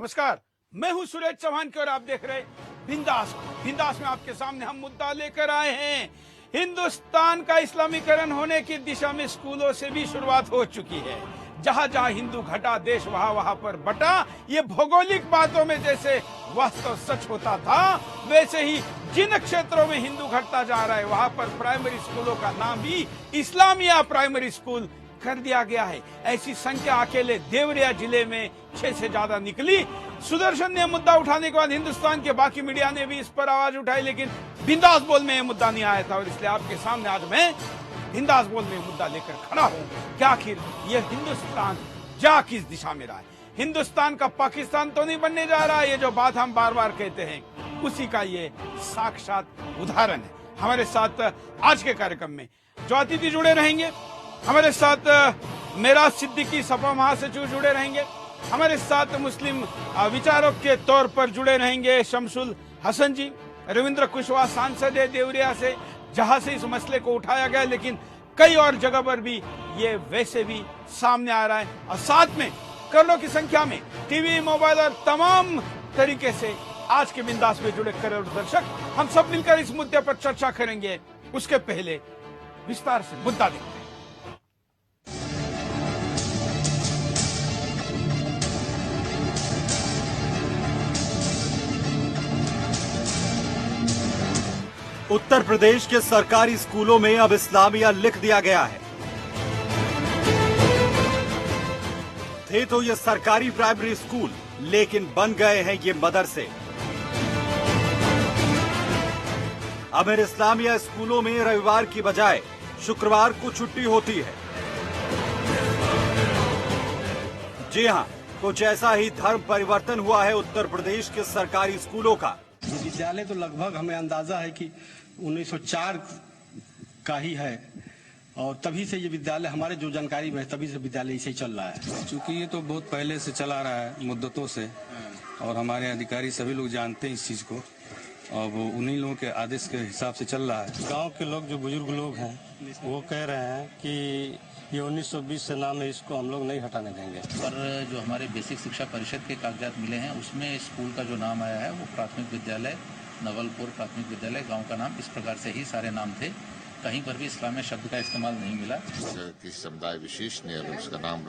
नमस्कार, मैं हूं सुरेश चौहान और आप देख रहे बिंदास। बिंदास में आपके सामने हम मुद्दा लेकर आए हैं। हिंदुस्तान का इस्लामीकरण होने की दिशा में स्कूलों से भी शुरुआत हो चुकी है। जहां जहां हिंदू घटा देश वहां वहां पर बटा। ये भौगोलिक बातों में जैसे वास्तव सच होता था, वैसे ही जिन क्षेत्रों में हिंदू घटता जा रहा है वहां पर प्राइमरी स्कूलों का नाम भी इस्लामिया प्राइमरी स्कूल कर दिया गया है। ऐसी संख्या अकेले देवरिया जिले में 6 से ज्यादा निकली। सुदर्शन ने मुद्दा उठाने के बाद हिंदुस्तान के बाकी मीडिया ने भी इस पर आवाज उठाई, लेकिन बिंदास बोल में यह मुद्दा नहीं आया था और इसलिए आपके सामने आज मैं बिंदास बोल में मुद्दा लेकर खड़ा हूं कि आखिर यह हिंदुस्तान जा किस दिशा में रहा है। हिंदुस्तान का पाकिस्तान तो नहीं बनने जा रहा है, ये जो बात हम बार बार कहते हैं उसी का ये साक्षात उदाहरण है। हमारे साथ आज के कार्यक्रम में जो अतिथि जुड़े रहेंगे, हमारे साथ मेराज सिद्दीकी सपा महासचिव जुड़े रहेंगे, हमारे साथ मुस्लिम विचारक के तौर पर जुड़े रहेंगे शमसुल हसन जी, रविंद्र कुशवाहा सांसद है देवरिया से, जहां से इस मसले को उठाया गया, लेकिन कई और जगह पर भी ये वैसे भी सामने आ रहा है। और साथ में करोड़ों की संख्या में टीवी, मोबाइल और तमाम तरीके से आज के बिंदास में जुड़े करोड़ दर्शक, हम सब मिलकर इस मुद्दे पर चर्चा करेंगे। उसके पहले विस्तार से मुद्दा देखते हैं। उत्तर प्रदेश के सरकारी स्कूलों में अब इस्लामिया लिख दिया गया है। थे तो ये सरकारी प्राइमरी स्कूल, लेकिन बन गए हैं ये मदरसे। अब इन इस्लामिया स्कूलों में रविवार की बजाय शुक्रवार को छुट्टी होती है। जी हां, कुछ ऐसा ही धर्म परिवर्तन हुआ है उत्तर प्रदेश के सरकारी स्कूलों का। विद्यालय तो लगभग हमें अंदाजा है कि 1904 का ही है और तभी से ये विद्यालय, हमारे जो जानकारी में, तभी से विद्यालय इसे चल रहा है। चूंकि ये तो बहुत पहले से चला रहा है, मुद्दतों से, और हमारे अधिकारी सभी लोग जानते हैं इस चीज को, और वो उन्हीं लोगों के आदेश के हिसाब से चल रहा है। गांव के लोग, जो बुजुर्ग लोग हैं, वो कह रहे हैं कि ये 1920 से नाम है, इसको हम लोग नहीं हटाने देंगे। पर जो हमारे बेसिक शिक्षा परिषद के कागजात मिले हैं उसमें स्कूल का जो नाम आया है वो प्राथमिक विद्यालय नवलपुर प्राथमिक विद्यालय, गांव का नाम, इस प्रकार से ही सारे नाम थे। कहीं पर भी इस्लामिया शब्द का इस्तेमाल नहीं मिला। किसी समुदाय विशेष ने अगर उसका नाम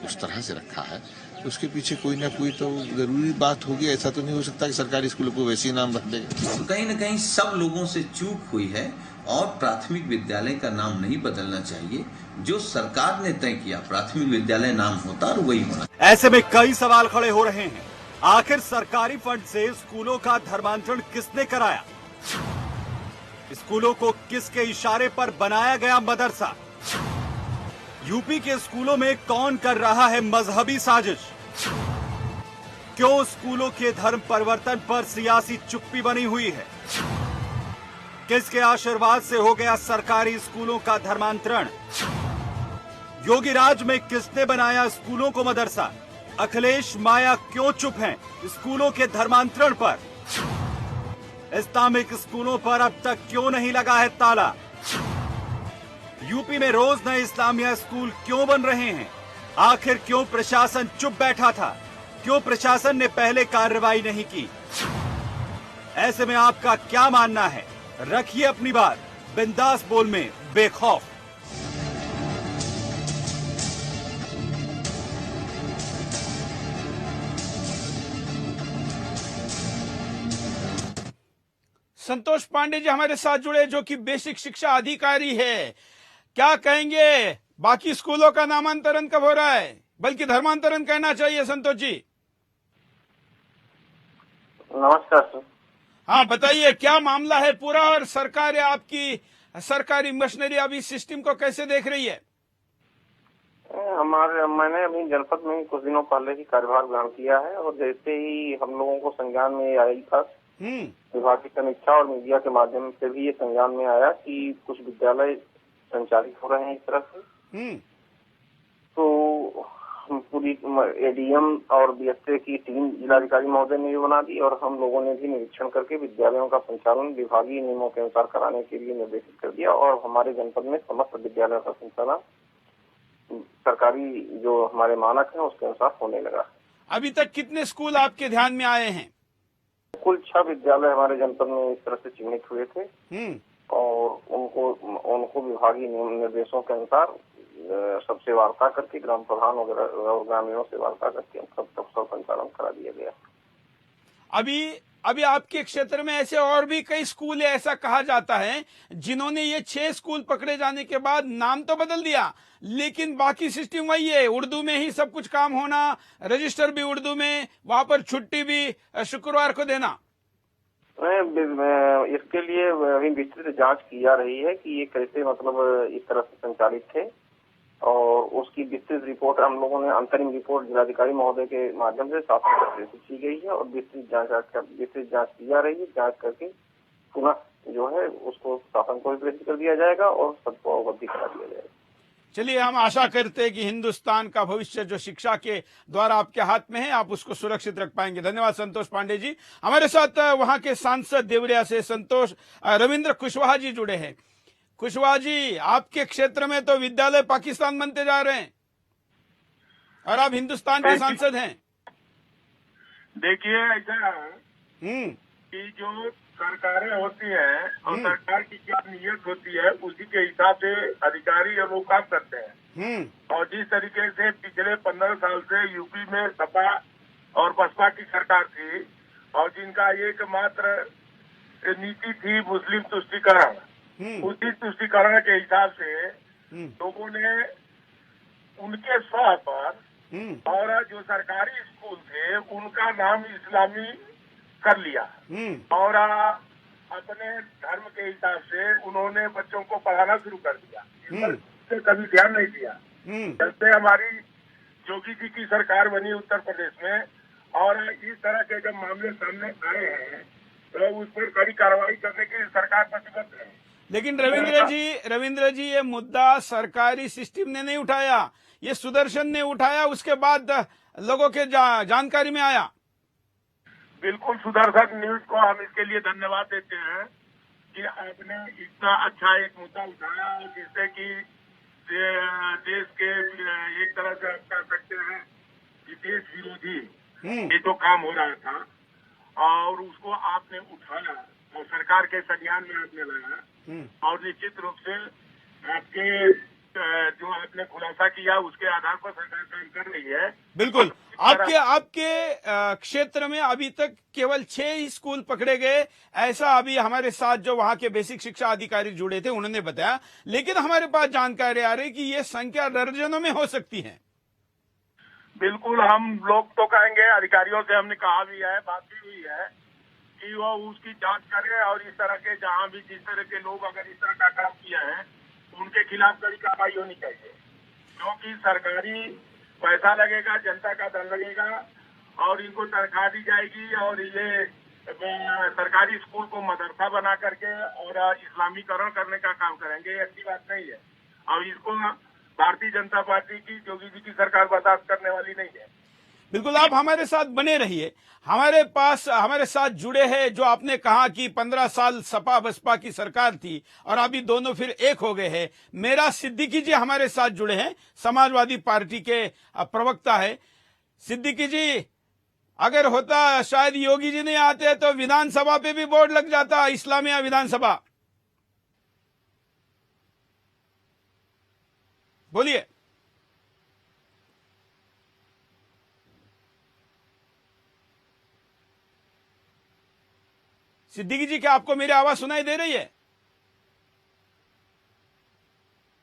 उस तरह से रखा है तो उसके पीछे कोई ना कोई तो जरूरी बात होगी। ऐसा तो नहीं हो सकता कि सरकारी स्कूलों को वैसे ही नाम रख देगा। तो कहीं न कहीं सब लोगों से चूक हुई है और प्राथमिक विद्यालय का नाम नहीं बदलना चाहिए। जो सरकार ने तय किया प्राथमिक विद्यालय नाम होता और वही होना। ऐसे में कई सवाल खड़े हो रहे हैं। आखिर सरकारी फंड से स्कूलों का धर्मांतरण किसने कराया? स्कूलों को किसके इशारे पर बनाया गया मदरसा? यूपी के स्कूलों में कौन कर रहा है मजहबी साजिश? क्यों स्कूलों के धर्म परिवर्तन पर सियासी चुप्पी बनी हुई है? किसके आशीर्वाद से हो गया सरकारी स्कूलों का धर्मांतरण? योगी राज में किसने बनाया स्कूलों को मदरसा? अखिलेश माया क्यों चुप हैं स्कूलों के धर्मांतरण पर? इस्लामिक स्कूलों पर अब तक क्यों नहीं लगा है ताला? यूपी में रोज नए इस्लामिया स्कूल क्यों बन रहे हैं? आखिर क्यों प्रशासन चुप बैठा था? क्यों प्रशासन ने पहले कार्रवाई नहीं की? ऐसे में आपका क्या मानना है? रखिए अपनी बात बिंदास बोल में बेखौफ। संतोष पांडे जी हमारे साथ जुड़े, जो कि बेसिक शिक्षा अधिकारी है। क्या कहेंगे, बाकी स्कूलों का नामांतरण कब हो रहा है, बल्कि धर्मांतरण कहना चाहिए? संतोष जी नमस्कार सर। हाँ बताइए, क्या मामला है पूरा, और सरकार या आपकी सरकारी मशीनरी अभी सिस्टम को कैसे देख रही है? मैंने अभी जनपद में कुछ दिनों पहले ही कार्यभार ग्रहण किया है और जैसे ही हम लोगों को संज्ञान में आई था, विभाग की समीक्षा और मीडिया के माध्यम से भी ये संज्ञान में आया कि कुछ विद्यालय संचालित हो रहे हैं इस तरह से। तो पूरी एडीएम और बीएसए की टीम जिलाधिकारी महोदय ने भी बना दी और हम लोगों ने भी निरीक्षण करके विद्यालयों का संचालन विभागीय नियमों के अनुसार कराने के लिए निर्देशित कर दिया और हमारे जनपद में समस्त विद्यालयों का संचालन सरकारी जो हमारे मानक हैं उसके अनुसार होने लगा। अभी तक कितने स्कूल आपके ध्यान में आए हैं? कुल 6 विद्यालय हमारे जनपद में इस तरह से चिन्हित हुए थे और उनको विभागीय निर्देशों के अनुसार सबसे वार्ता करके ग्राम प्रधान वगैरह और ग्रामीणों से वार्ता करके सब संचालन करा दिया गया। अभी आपके क्षेत्र में ऐसे और भी कई स्कूल है, ऐसा कहा जाता है, जिन्होंने ये 6 स्कूल पकड़े जाने के बाद नाम तो बदल दिया, लेकिन बाकी सिस्टम वही है, उर्दू में ही सब कुछ काम होना, रजिस्टर भी उर्दू में, वहां पर छुट्टी भी शुक्रवार को देना। इसके लिए अभी विस्तृत जांच की जा रही है कि ये कैसे मतलब इस तरह से संचालित थे और उसकी विस्तृत रिपोर्ट हम लोगों ने अंतरिम रिपोर्ट जिलाधिकारी महोदय के माध्यम से शासन को प्रेषित की गई है और विस्तृत जांच की जा रही है। जांच करके पुनः जो है उसको शासन को भी प्रेषित कर दिया जाएगा और सबको अवगत करा दिया जाएगा। चलिए, हम आशा करते हैं कि हिंदुस्तान का भविष्य जो शिक्षा के द्वारा आपके हाथ में है, आप उसको सुरक्षित रख पाएंगे। धन्यवाद संतोष पांडे जी। हमारे साथ वहां के सांसद देवरिया से रविंद्र कुशवाहा जी जुड़े हैं। कुशवाहा जी, आपके क्षेत्र में तो विद्यालय पाकिस्तान बनते जा रहे हैं और आप हिंदुस्तान के सांसद हैं। देखिए, ऐसा है कि जो सरकारें होती हैं और सरकार की क्या नीयत होती है उसी के हिसाब से अधिकारी और लोग काम करते हैं। और जिस तरीके से पिछले 15 साल से यूपी में सपा और बसपा की सरकार थी और जिनका एकमात्र नीति थी मुस्लिम तुष्टीकरण, उसी तुष्टीकरण के हिसाब से लोगों ने उनके स्वाद पर और जो सरकारी स्कूल थे उनका नाम इस्लामी कर लिया और अपने धर्म के हिसाब से उन्होंने बच्चों को पढ़ाना शुरू कर दिया। इस पर कभी ध्यान नहीं दिया। जब से हमारी योगी जी की सरकार बनी उत्तर प्रदेश में और इस तरह के जब मामले सामने आए हैं तो उस पर कड़ी कार्रवाई करने की सरकार प्रतिबद्ध है। लेकिन रविंद्र जी, ये मुद्दा सरकारी सिस्टम ने नहीं उठाया, ये सुदर्शन ने उठाया, उसके बाद लोगों के जानकारी में आया। बिल्कुल, सुदर्शन न्यूज को हम इसके लिए धन्यवाद देते हैं कि आपने इतना अच्छा एक मुद्दा उठाया जिससे कि देश के एक तरह से आप कह सकते हैं कि देश विरोधी ये जो काम हो रहा था और उसको आपने उठाया और सरकार के संज्ञान में आपने लाया और निश्चित रूप से आपके जो आपने खुलासा किया उसके आधार पर सरकार काम कर रही है। बिल्कुल, आपके क्षेत्र में अभी तक केवल 6 ही स्कूल पकड़े गए, ऐसा अभी हमारे साथ जो वहां के बेसिक शिक्षा अधिकारी जुड़े थे उन्होंने बताया, लेकिन हमारे पास जानकारी आ रही कि ये संख्या दर्जनों में हो सकती है। बिल्कुल, हम लोग तो कहेंगे, अधिकारियों से हमने कहा भी है, बात भी हुई है कि वो उसकी जांच करें और इस तरह के जहां भी जिस तरह के लोग अगर इस तरह का काम किया है उनके खिलाफ कड़ी कार्रवाई होनी चाहिए, क्योंकि सरकारी पैसा लगेगा, जनता का धन लगेगा और इनको तनख्वाह दी जाएगी और ये सरकारी स्कूल को मदरसा बना करके और इस्लामीकरण करने का काम करेंगे। ये अच्छी बात नहीं है और इसको भारतीय जनता पार्टी की, योगी जी की सरकार बर्दाश्त करने वाली नहीं है। बिल्कुल, आप हमारे साथ बने रहिए। हमारे साथ जुड़े हैं जो आपने कहा कि 15 साल सपा बसपा की सरकार थी और अभी दोनों फिर एक हो गए हैं। मेरा सिद्दीकी जी हमारे साथ जुड़े हैं, समाजवादी पार्टी के प्रवक्ता है। सिद्दीकी जी, अगर होता शायद योगी जी नहीं आते तो विधानसभा पे भी बोर्ड लग जाता, इस्लामिया विधानसभा। बोलिए। सिद्दीकी जी, क्या आपको मेरी आवाज सुनाई दे रही है?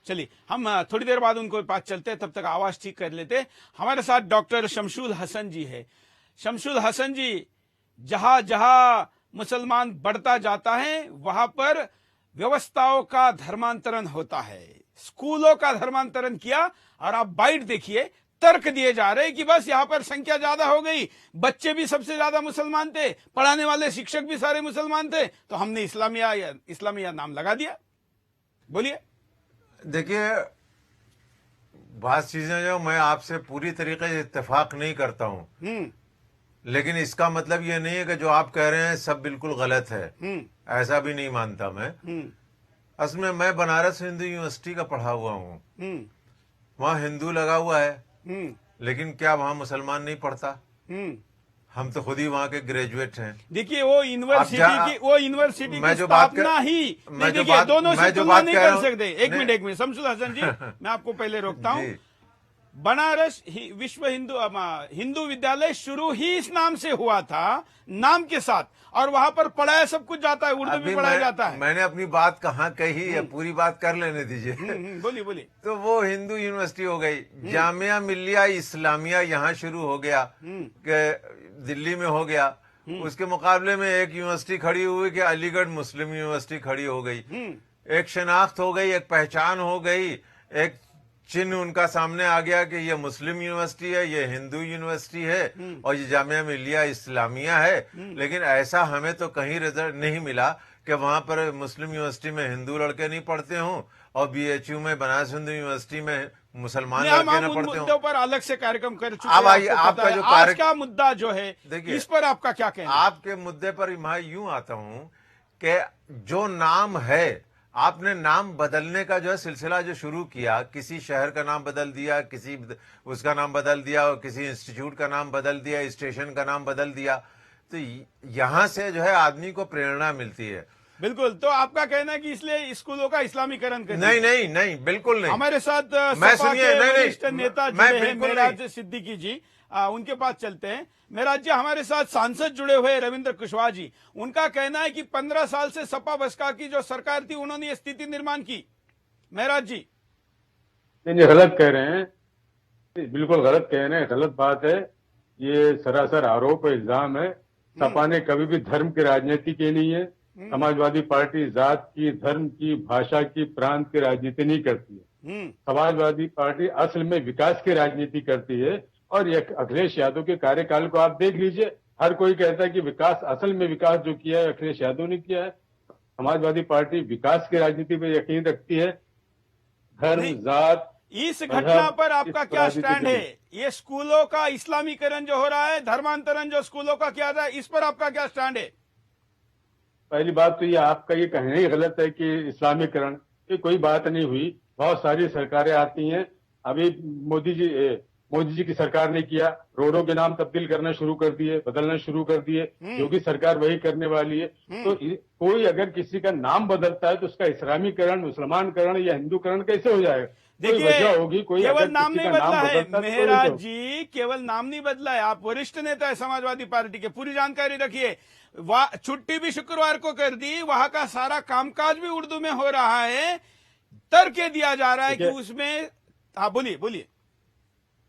चलिए, हम थोड़ी देर बाद उनको पास चलते हैं, तब तक आवाज ठीक कर लेते। हमारे साथ डॉक्टर शमशुल हसन जी है। शमशुल हसन जी, जहां जहां मुसलमान बढ़ता जाता है वहां पर व्यवस्थाओं का धर्मांतरण होता है, स्कूलों का धर्मांतरण किया और आप बाइट देखिए, तर्क दिए जा रहे हैं कि बस यहां पर संख्या ज्यादा हो गई, बच्चे भी सबसे ज्यादा मुसलमान थे, पढ़ाने वाले शिक्षक भी सारे मुसलमान थे, तो हमने इस्लामिया नाम लगा दिया। बोलिए। देखिए, बात चीजें जो मैं आपसे पूरी तरीके से इत्तेफाक नहीं करता हूं, लेकिन इसका मतलब ये नहीं है कि जो आप कह रहे हैं सब बिल्कुल गलत है, ऐसा भी नहीं मानता मैं। असल में मैं बनारस हिंदू यूनिवर्सिटी का पढ़ा हुआ हूँ, वहाँ हिंदू लगा हुआ है, लेकिन क्या वहाँ मुसलमान नहीं पढ़ता? हम तो खुद ही वहाँ के ग्रेजुएट हैं। देखिए वो यूनिवर्सिटी की स्थापना ही नहीं, देखिए दोनों से तुलना नहीं कर सकते। एक मिनट शमसुल हसन जी, मैं आपको पहले रोकता हूँ। बनारस विश्व हिंदू विद्यालय शुरू ही इस नाम से हुआ था, नाम के साथ, और वहां पर पढ़ाया सब कुछ जाता है, उर्दू भी पढ़ाया जाता है। मैंने अपनी बात कहाँ कही है, पूरी बात कर लेने दीजिए। बोलिए बोलिए। तो वो हिंदू यूनिवर्सिटी हो गई, जामिया मिल्लिया इस्लामिया यहाँ शुरू हो गया, दिल्ली में हो गया। उसके मुकाबले में एक यूनिवर्सिटी खड़ी हुई कि अलीगढ़ मुस्लिम यूनिवर्सिटी खड़ी हो गई। एक शनाख्त हो गई, एक पहचान हो गई, एक चिन्ह उनका सामने आ गया कि ये मुस्लिम यूनिवर्सिटी है, ये हिंदू यूनिवर्सिटी है और ये जामिया मिल्लिया इस्लामिया है। लेकिन ऐसा हमें तो कहीं रिजल्ट नहीं मिला कि वहां पर मुस्लिम यूनिवर्सिटी में हिंदू लड़के नहीं पढ़ते हों और बीएचयू में बनारस हिंदू यूनिवर्सिटी में मुसलमान लड़के न पढ़ते हों। पर अलग से कार्यक्रम कर चुके अब आइए, आपका जो आज का मुद्दा जो है, देखिए इस पर आपका क्या कहना? आपके मुद्दे पर मैं यूं आता हूं कि जो नाम है, आपने नाम बदलने का जो है सिलसिला जो शुरू किया, किसी शहर का नाम बदल दिया, किसी उसका नाम बदल दिया, और किसी इंस्टीट्यूट का नाम बदल दिया, स्टेशन का नाम बदल दिया, तो यहां से जो है आदमी को प्रेरणा मिलती है। बिल्कुल। तो आपका कहना है कि इसलिए स्कूलों का इस्लामीकरण करना? नहीं नहीं नहीं, बिल्कुल नहीं। हमारे साथ मैं सुनिए, वरिष्ठ नेता जुड़े हैं, मेहराज सिद्दीकी जी, उनके पास चलते हैं। मेहराज जी, हमारे साथ सांसद जुड़े हुए रविंद्र कुशवाहा जी, उनका कहना है कि 15 साल से सपा बसपा की जो सरकार थी, उन्होंने ये स्थिति निर्माण की। मेहराज जी। नहीं, गलत कह रहे हैं, बिल्कुल गलत कह रहे हैं, गलत बात है। ये सरासर आरोप है, इल्जाम है। सपा ने कभी भी धर्म की राजनीति की नहीं है। समाजवादी पार्टी जात की, धर्म की, भाषा की, प्रांत की राजनीति नहीं करती है। समाजवादी पार्टी असल में विकास की राजनीति करती है। और ये अखिलेश यादव के कार्यकाल को आप देख लीजिए, हर कोई कहता है कि विकास, असल में विकास जो किया है अखिलेश यादव ने किया है। समाजवादी पार्टी विकास की राजनीति पे यकीन रखती है। धर्म, जात, इस घटना पर आपका क्या स्टैंड है? ये स्कूलों का इस्लामीकरण जो हो रहा है, धर्मांतरण जो स्कूलों का किया था, इस पर आपका क्या स्टैंड है? पहली बात तो ये आपका ये कहना ही गलत है कि इस्लामीकरण, ये कोई बात नहीं हुई। बहुत सारी सरकारें आती हैं। अभी मोदी जी की सरकार ने किया, रोडों के नाम तब्दील करना शुरू कर दिए, बदलना शुरू कर दिए। योगी सरकार वही करने वाली है। तो कोई अगर किसी का नाम बदलता है तो उसका इस्लामीकरण, मुसलमानकरण या हिंदूकरण कैसे हो जाएगा? देखिए, वजह होगी, कोई केवल नाम नहीं बदला है मेहराज जी, केवल नाम नहीं बदला है। आप वरिष्ठ नेता है समाजवादी पार्टी के, पूरी जानकारी रखिए। छुट्टी भी शुक्रवार को कर दी, वहां का सारा कामकाज भी उर्दू में हो रहा है। तर्क दिया जा रहा है कि उसमें, हाँ बोलिए बोलिए।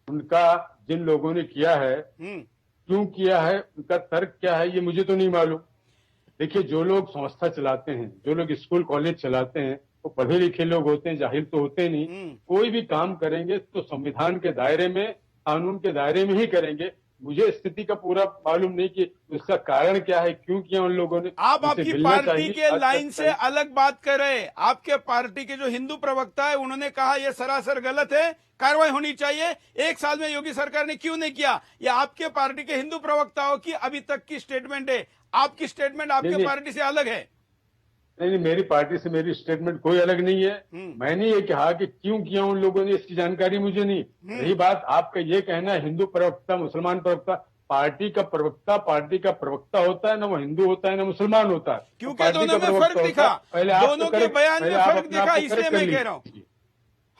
उनका जिन लोगों ने किया है, क्यों किया है, उनका तर्क क्या है, ये मुझे तो नहीं मालूम। देखिए, जो लोग संस्था चलाते हैं, जो लोग स्कूल कॉलेज चलाते हैं, वो पढ़े लिखे लोग होते हैं, जाहिल तो होते नहीं। कोई भी काम करेंगे तो संविधान के दायरे में, कानून के दायरे में ही करेंगे। मुझे स्थिति का पूरा मालूम नहीं कि उसका कारण क्या है, क्यों किया उन लोगों ने। आप आपकी पार्टी के लाइन से अलग बात कर रहे हैं। आपके पार्टी के जो हिंदू प्रवक्ता है, उन्होंने कहा यह सरासर गलत है, कार्रवाई होनी चाहिए। एक साल में योगी सरकार ने क्यों नहीं किया? यह आपके पार्टी के हिंदू प्रवक्ताओं की अभी तक की स्टेटमेंट है। आपकी स्टेटमेंट आपके पार्टी से अलग है। नहीं, मेरी पार्टी से मेरी स्टेटमेंट कोई अलग नहीं है। मैंने ये कहा कि क्यों किया उन लोगों ने, इसकी जानकारी मुझे नहीं। रही बात आपका ये कहना है हिंदू प्रवक्ता, मुसलमान प्रवक्ता, पार्टी का प्रवक्ता होता है ना, वो हिंदू होता है ना मुसलमान होता है। क्योंकि दोनों में फर्क दिखा, दोनों के बयान में फर्क दिखा, इसलिए मैं कह रहा हूँ।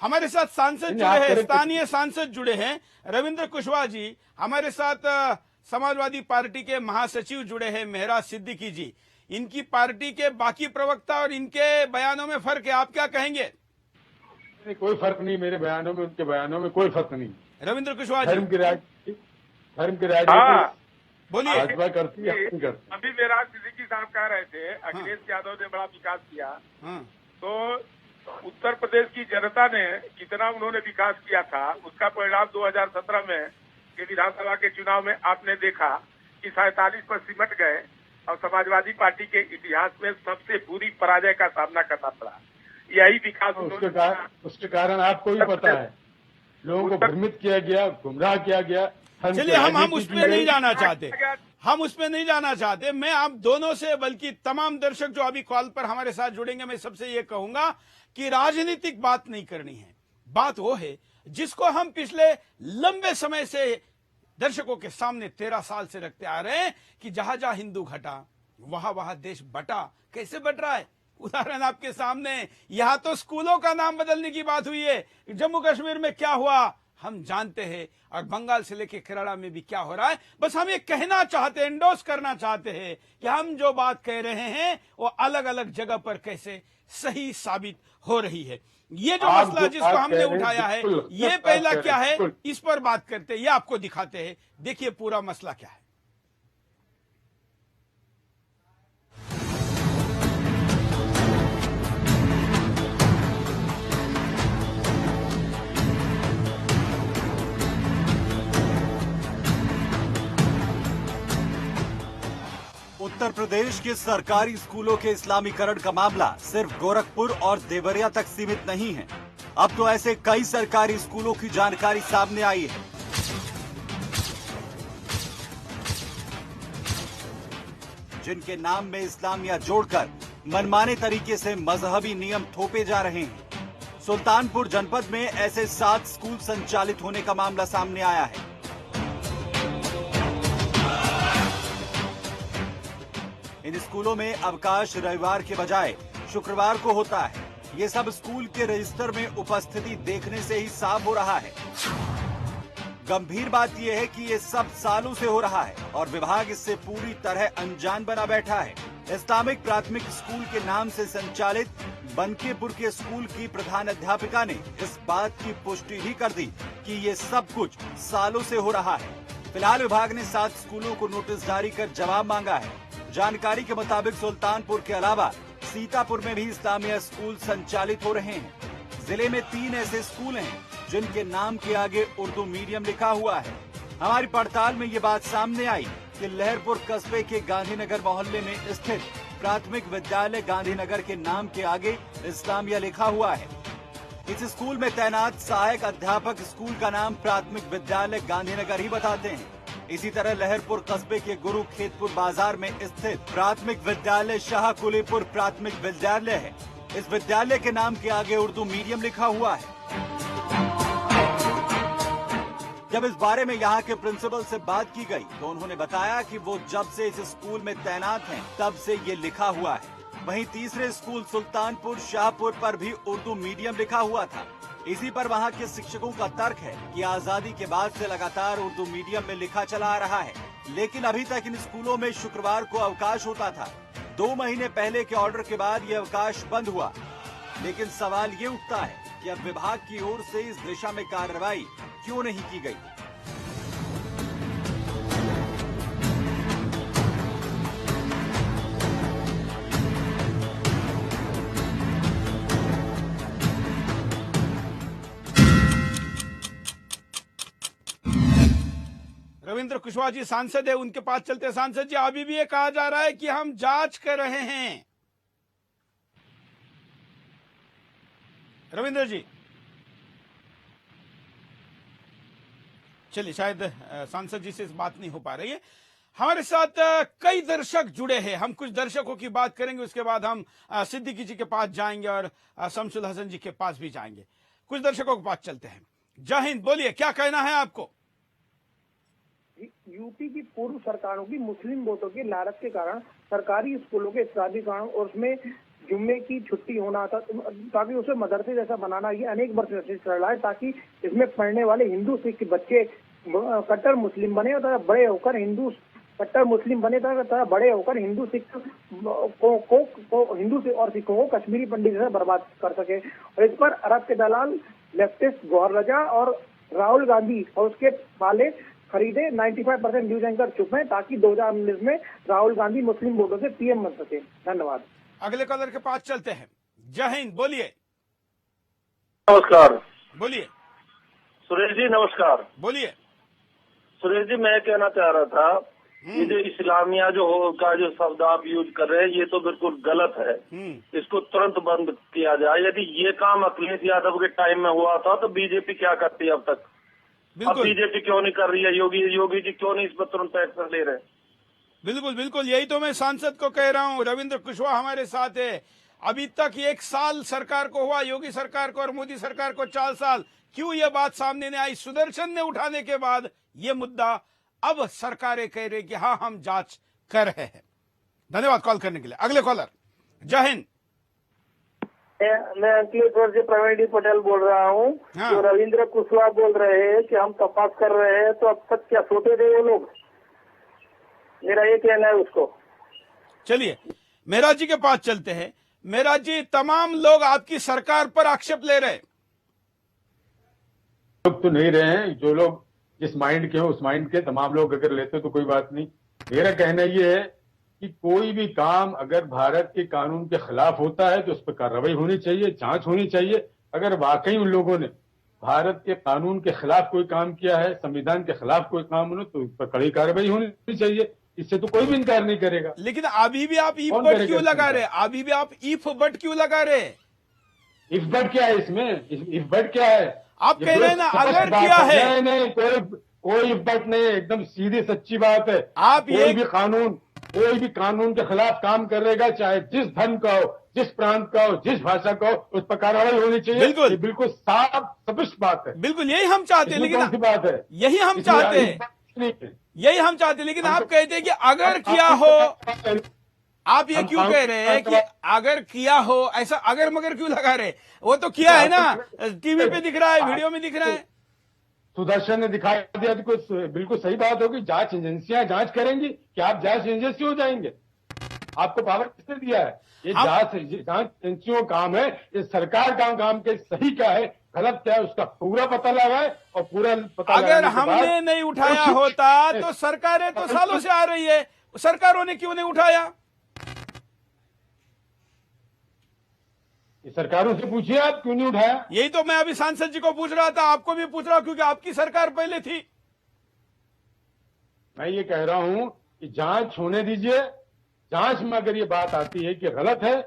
हमारे साथ सांसद जुड़े हैं, स्थानीय सांसद जुड़े हैं, रविंद्र कुशवाहा जी। हमारे साथ समाजवादी पार्टी के महासचिव जुड़े हैं, मेहराज सिद्दीकी जी। इनकी पार्टी के बाकी प्रवक्ता और इनके बयानों में फर्क है, आप क्या कहेंगे? कोई फर्क नहीं, मेरे बयानों में उनके बयानों में कोई फर्क नहीं। रविंद्र कुशवाहा जी, धर्म की राजनीति बोलिए। भाजपा करती है, हम करते हैं। अभी मेहराज सिद्दीकी साहब कह रहे थे अखिलेश यादव ने बड़ा विकास किया, तो उत्तर प्रदेश की जनता ने कितना उन्होंने विकास किया था, उसका परिणाम 2017 में के विधानसभा के चुनाव में आपने देखा कि 47 पर सिमट गए और समाजवादी पार्टी के इतिहास में सबसे बुरी पराजय का सामना करना पड़ा। यही विकास उसके कारण आपको भी पता है, लोगों को भ्रमित किया गया, गुमराह किया गया। चलिए, हम उस पर नहीं जाना चाहते, हम उसमें नहीं जाना चाहते। मैं आप दोनों से, बल्कि तमाम दर्शक जो अभी कॉल पर हमारे साथ जुड़ेंगे, मैं सबसे ये कहूंगा कि राजनीतिक बात नहीं करनी है। बात वो है जिसको हम पिछले लंबे समय से दर्शकों के सामने 13 साल से रखते आ रहे हैं कि जहां जहां हिंदू घटा वहां वहां देश बटा। कैसे बट रहा है? उदाहरण आपके सामने। यहां तो स्कूलों का नाम बदलने की बात हुई है। जम्मू कश्मीर में क्या हुआ हम जानते हैं, और बंगाल से लेकर केरला में भी क्या हो रहा है। बस हम ये कहना चाहते हैं, एंडोर्स करना चाहते हैं कि हम जो बात कह रहे हैं वो अलग अलग जगह पर कैसे सही साबित हो रही है। ये जो मसला जिसको हमने उठाया है, ये पहला क्या है, इस पर बात करते हैं, ये आपको दिखाते हैं। देखिए पूरा मसला क्या है। उत्तर प्रदेश के सरकारी स्कूलों के इस्लामीकरण का मामला सिर्फ गोरखपुर और देवरिया तक सीमित नहीं है। अब तो ऐसे कई सरकारी स्कूलों की जानकारी सामने आई है। जिनके नाम में इस्लामिया जोड़कर मनमाने तरीके से मजहबी नियम थोपे जा रहे हैं। सुल्तानपुर जनपद में ऐसे 7 स्कूल संचालित होने का मामला सामने आया है। इन स्कूलों में अवकाश रविवार के बजाय शुक्रवार को होता है। ये सब स्कूल के रजिस्टर में उपस्थिति देखने से ही साफ हो रहा है। गंभीर बात यह है कि ये सब सालों से हो रहा है और विभाग इससे पूरी तरह अनजान बना बैठा है। इस्लामिक प्राथमिक स्कूल के नाम से संचालित बनकेपुर के स्कूल की प्रधान अध्यापिका ने इस बात की पुष्टि ही कर दी कि ये सब कुछ सालों से हो रहा है। फिलहाल विभाग ने 7 स्कूलों को नोटिस जारी कर जवाब मांगा है। जानकारी के मुताबिक सुल्तानपुर के अलावा सीतापुर में भी इस्लामिया स्कूल संचालित हो रहे हैं। जिले में 3 ऐसे स्कूल हैं जिनके नाम के आगे उर्दू मीडियम लिखा हुआ है। हमारी पड़ताल में ये बात सामने आई कि लहरपुर कस्बे के गांधीनगर मोहल्ले में स्थित प्राथमिक विद्यालय गांधीनगर के नाम के आगे इस्लामिया लिखा हुआ है। इस स्कूल में तैनात सहायक अध्यापक स्कूल का नाम प्राथमिक विद्यालय गांधीनगर ही बताते हैं। इसी तरह लहरपुर कस्बे के गुरु खेतपुर बाजार में स्थित प्राथमिक विद्यालय शाह कुलीपुर प्राथमिक विद्यालय है। इस विद्यालय के नाम के आगे उर्दू मीडियम लिखा हुआ है। जब इस बारे में यहाँ के प्रिंसिपल से बात की गई तो उन्होंने बताया कि वो जब से इस स्कूल में तैनात हैं तब से ये लिखा हुआ है। वहीं तीसरे स्कूल सुल्तानपुर शाहपुर पर भी उर्दू मीडियम लिखा हुआ था। इसी पर वहाँ के शिक्षकों का तर्क है कि आजादी के बाद से लगातार उर्दू मीडियम में लिखा चला आ रहा है, लेकिन अभी तक इन स्कूलों में शुक्रवार को अवकाश होता था। 2 महीने पहले के ऑर्डर के बाद ये अवकाश बंद हुआ। लेकिन सवाल ये उठता है कि अब विभाग की ओर से इस दिशा में कार्रवाई क्यों नहीं की गई। रविंद्र कुशवाहा जी सांसद है, उनके पास चलते। सांसद जी, अभी भी ये कहा जा रहा है कि हम जांच कर रहे हैं। रविंद्र जी, चलिए, शायद सांसद जी से इस बात नहीं हो पा रही है। हमारे साथ कई दर्शक जुड़े हैं। हम कुछ दर्शकों की बात करेंगे, उसके बाद हम सिद्दीकी जी के पास जाएंगे और शमसुल हसन जी के पास भी जाएंगे। कुछ दर्शकों के पास चलते हैं। जय हिंद, बोलिए, क्या कहना है आपको? यूपी की पूर्व सरकारों की मुस्लिम वोटों के लालच के कारण सरकारी स्कूलों के इस्लामीकरण और उसमें जुम्मे की छुट्टी होना था, ताकि उसे मदरसे जैसा बनाना, ये अनेक वर्ष से चल रहा है, ताकि इसमें पढ़ने वाले हिंदू सिख बच्चे कट्टर मुस्लिम बने और बड़े होकर कट्टर मुस्लिम बने तथा बड़े होकर हिंदू सिख हिंदू और सिखों को कश्मीरी पंडित जैसा बर्बाद कर सके। और इस पर अरब के दलाल लेफ्टिस्ट गौहर रजा और राहुल गांधी और उसके वाले खरीदे 95% न्यूज एंकर चुप हैं, ताकि 2019 में राहुल गांधी मुस्लिम वोटों से पीएम बन सके। धन्यवाद। अगले कॉलर के पास चलते हैं। जय हिंद, बोलिए। नमस्कार। बोलिए सुरेश जी, नमस्कार। बोलिए। सुरेश जी, मैं कहना चाह रहा था, ये जो इस्लामिया का जो शब्द आप यूज कर रहे हैं, ये तो बिल्कुल गलत है। इसको तुरंत बंद किया जाए। यदि ये काम अखिलेश यादव के टाइम में हुआ था तो बीजेपी क्या करती है अब तक? अब बीजेपी क्यों नहीं कर रही है? योगी जी क्यों नहीं इस पर तुरंत एक्शन ले रहे? बिल्कुल बिल्कुल, यही तो मैं सांसद को कह रहा हूँ। रविंद्र कुशवाहा हमारे साथ है। अभी तक 1 साल सरकार को हुआ, योगी सरकार को और मोदी सरकार को 4 साल। क्यों ये बात सामने नहीं आई? सुदर्शन ने उठाने के बाद ये मुद्दा अब सरकारें कह रही कि हाँ हम जांच कर रहे हैं। धन्यवाद कॉल करने के लिए। अगले कॉलर, जय हिंद। मैं अंकलेश्वर से प्रवीण डी पटेल बोल रहा हूँ। हाँ। जो रविंद्र कुशवाहा बोल रहे हैं कि हम तपास कर रहे हैं, तो अब तक क्या सोते थे वो लोग? मेरा ये कहना है उसको। चलिए मेहराज जी के पास चलते हैं। मेहराज जी, तमाम लोग आपकी सरकार पर आक्षेप ले रहे। लोग तो नहीं रहे हैं, जो लोग जिस माइंड के हो उस माइंड के तमाम लोग अगर लेते तो कोई बात नहीं। मेरा कहना ये है कि कोई भी काम अगर भारत के कानून के खिलाफ होता है तो उस पर कार्रवाई होनी चाहिए, जांच होनी चाहिए। अगर वाकई उन लोगों ने भारत के कानून के खिलाफ कोई काम किया है, संविधान के खिलाफ कोई काम हो, तो उस पर कड़ी कार्रवाई होनी चाहिए। इससे तो कोई भी इनकार नहीं करेगा। लेकिन अभी भी आप ईफ बट क्यों लगा रहे? अभी भी आप ईफ बट क्यों लगा रहे? इफ बट क्या है इसमें? इफ बट क्या है? आप कह रहे हैं ना अगर किया है। नहीं, कोई इफ बट नहीं है, एकदम सीधी सच्ची बात है। आप कोई भी कानून के खिलाफ काम करेगा, चाहे जिस धर्म का हो, जिस प्रांत का हो, जिस भाषा का हो, उस पर कार्रवाई होनी चाहिए। बिल्कुल, बिल्कुल साफ स्पष्ट बात है। बिल्कुल यही हम चाहते हैं। लेकिन कौन सी बात है? यही हम चाहते हैं, यही हम चाहते हैं। लेकिन आप कहते हैं कि अगर किया हो, आप ये क्यों कह रहे हैं कि अगर किया हो? ऐसा अगर मगर क्यों लगा रहे? वो तो किया है ना, टीवी पे दिख रहा है, वीडियो में दिख रहा है। सुदर्शन ने दिखाई दिया तो कुछ बिल्कुल सही बात होगी। जांच एजेंसियां जांच करेंगी कि आप जांच एजेंसी हो जाएंगे? आपको पावर किसने दिया है? ये जांच एजेंसियों का काम है। ये सरकार का काम के सही क्या है, गलत क्या है, उसका पूरा पता लगाए और पूरा पता अगर हमने नहीं उठाया होता तो सरकारें तो सालों से आ रही है, सरकारों ने क्यों नहीं उठाया? सरकारों से पूछिए आप क्यों नहीं उठाया। यही तो मैं अभी सांसद जी को पूछ रहा था, आपको भी पूछ रहा हूं, क्योंकि आपकी सरकार पहले थी। मैं ये कह रहा हूं कि जांच होने दीजिए। जांच में अगर ये बात आती है कि गलत है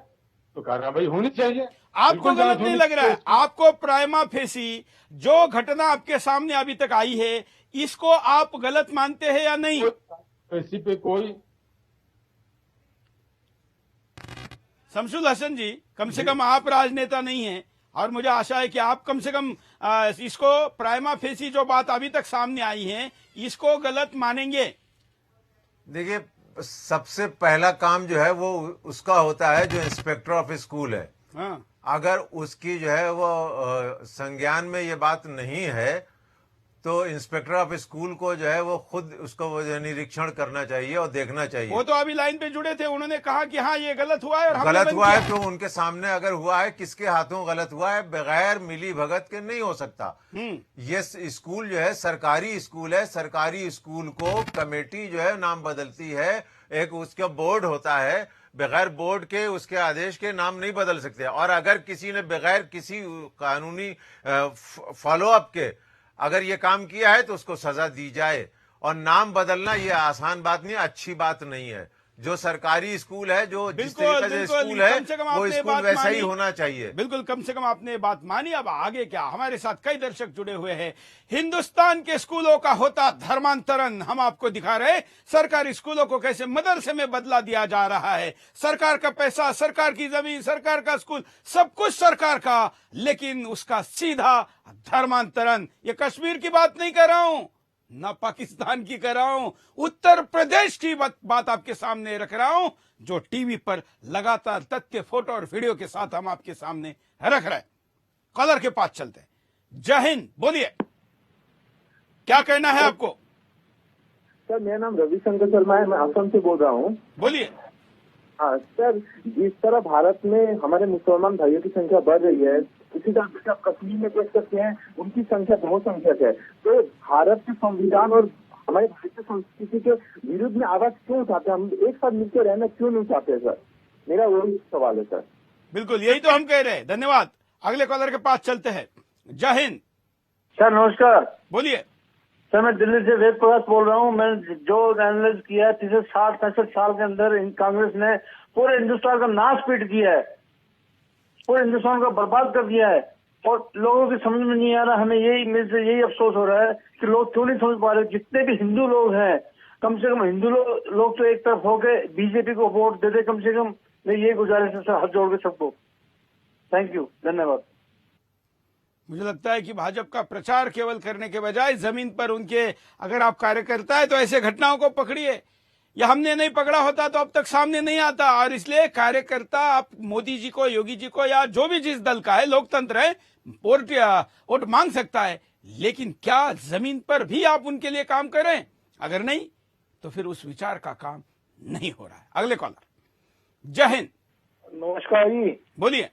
तो कार्रवाई होनी चाहिए। आपको गलत नहीं लग रहा है? आपको प्राइमा फेसी जो घटना आपके सामने अभी तक आई है, इसको आप गलत मानते हैं या नहीं? इसी पे कोई शमसुल हसन जी, कम से कम आप राजनेता नहीं हैं, और मुझे आशा है कि आप कम से कम इसको प्राइमा फेसी जो बात अभी तक सामने आई है, इसको गलत मानेंगे? देखिए, सबसे पहला काम जो है वो उसका होता है जो इंस्पेक्टर ऑफ स्कूल है। हाँ। अगर उसकी जो है वो संज्ञान में ये बात नहीं है तो इंस्पेक्टर ऑफ स्कूल को जो है वो खुद उसको निरीक्षण करना चाहिए और देखना चाहिए। वो तो अभी लाइन पे जुड़े थे, उन्होंने कहा कि हाँ ये गलत हुआ है और गलत हुआ है तो उनके सामने अगर हुआ है, किसके हाथों गलत हुआ है, बगैर मिली भगत के नहीं हो सकता। ये स्कूल जो है सरकारी स्कूल है। सरकारी स्कूल को कमेटी जो है नाम बदलती है, एक उसका बोर्ड होता है, बगैर बोर्ड के उसके आदेश के नाम नहीं बदल सकते। और अगर किसी ने बगैर किसी कानूनी फॉलोअप के अगर ये काम किया है तो उसको सजा दी जाए। और नाम बदलना ये आसान बात नहीं, अच्छी बात नहीं है। जो सरकारी स्कूल है, जो जिस तरीके से स्कूल है, वो स्कूल वैसा ही होना चाहिए। बिल्कुल, कम से कम आपने बात मानी। अब आगे क्या? हमारे साथ कई दर्शक जुड़े हुए हैं। हिंदुस्तान के स्कूलों का होता धर्मांतरण हम आपको दिखा रहे। सरकारी स्कूलों को कैसे मदरसे में बदला दिया जा रहा है। सरकार का पैसा, सरकार की जमीन, सरकार का स्कूल, सब कुछ सरकार का, लेकिन उसका सीधा धर्मांतरण। ये कश्मीर की बात नहीं कर रहा हूं, ना पाकिस्तान की कर रहा हूं, उत्तर प्रदेश की बात आपके सामने रख रहा हूं, जो टीवी पर लगातार तथ्य, फोटो और वीडियो के साथ हम आपके सामने रख रहे हैं। कॉलर के पास चलते हैं। जय हिंद, बोलिए, क्या कहना है आपको? सर, मेरा नाम रविशंकर शर्मा है, मैं असम से बोल रहा हूँ। बोलिए। हाँ सर, जिस तरह भारत में हमारे मुसलमान भाइयों की संख्या बढ़ रही है, उसी तरह से आप कश्मीर में देख सकते हैं उनकी संख्या बहुसंख्यक है। तो भारत के संविधान और हमारे भारतीय संस्कृति के विरुद्ध में आवाज क्यों उठाते हैं? हम एक साथ मिलकर रहना क्यों नहीं चाहते सर? मेरा वही सवाल है सर। बिल्कुल, यही तो हम कह रहे हैं। धन्यवाद। अगले कॉलर के पास चलते हैं। जय हिंद सर। नमस्कार। बोलिए सर, मैं दिल्ली से वेद प्रकाश बोल रहा हूँ। मैंने जो एनालिस किया है, पिछले 60-65 साल के अंदर कांग्रेस ने पूरे हिंदुस्तान का नाश पीट किया है, पूरे हिंदुस्तान को बर्बाद कर दिया है, और लोगों की समझ में नहीं आ रहा। हमें यही अफसोस हो रहा है कि लोग क्यों नहीं समझ पा रहे। जितने भी हिंदू लोग हैं, कम से कम हिंदू लोग तो एक तरफ होके बीजेपी को वोट दे दे कम से कम। मैं ये गुजारिश है सर, हाथ जोड़ के सबको। थैंक यू, धन्यवाद। मुझे लगता है कि भाजपा का प्रचार केवल करने के बजाय जमीन पर उनके, अगर आप कार्यकर्ता है तो ऐसे घटनाओं को पकड़िए। या हमने नहीं पकड़ा होता तो अब तक सामने नहीं आता। और इसलिए कार्यकर्ता, आप मोदी जी को, योगी जी को, या जो भी जिस दल का है, लोकतंत्र है, वोट मांग सकता है, लेकिन क्या जमीन पर भी आप उनके लिए काम करें? अगर नहीं तो फिर उस विचार का काम नहीं हो रहा है। अगले कॉलर। जय हिंद। नमस्कार जी। बोलिए।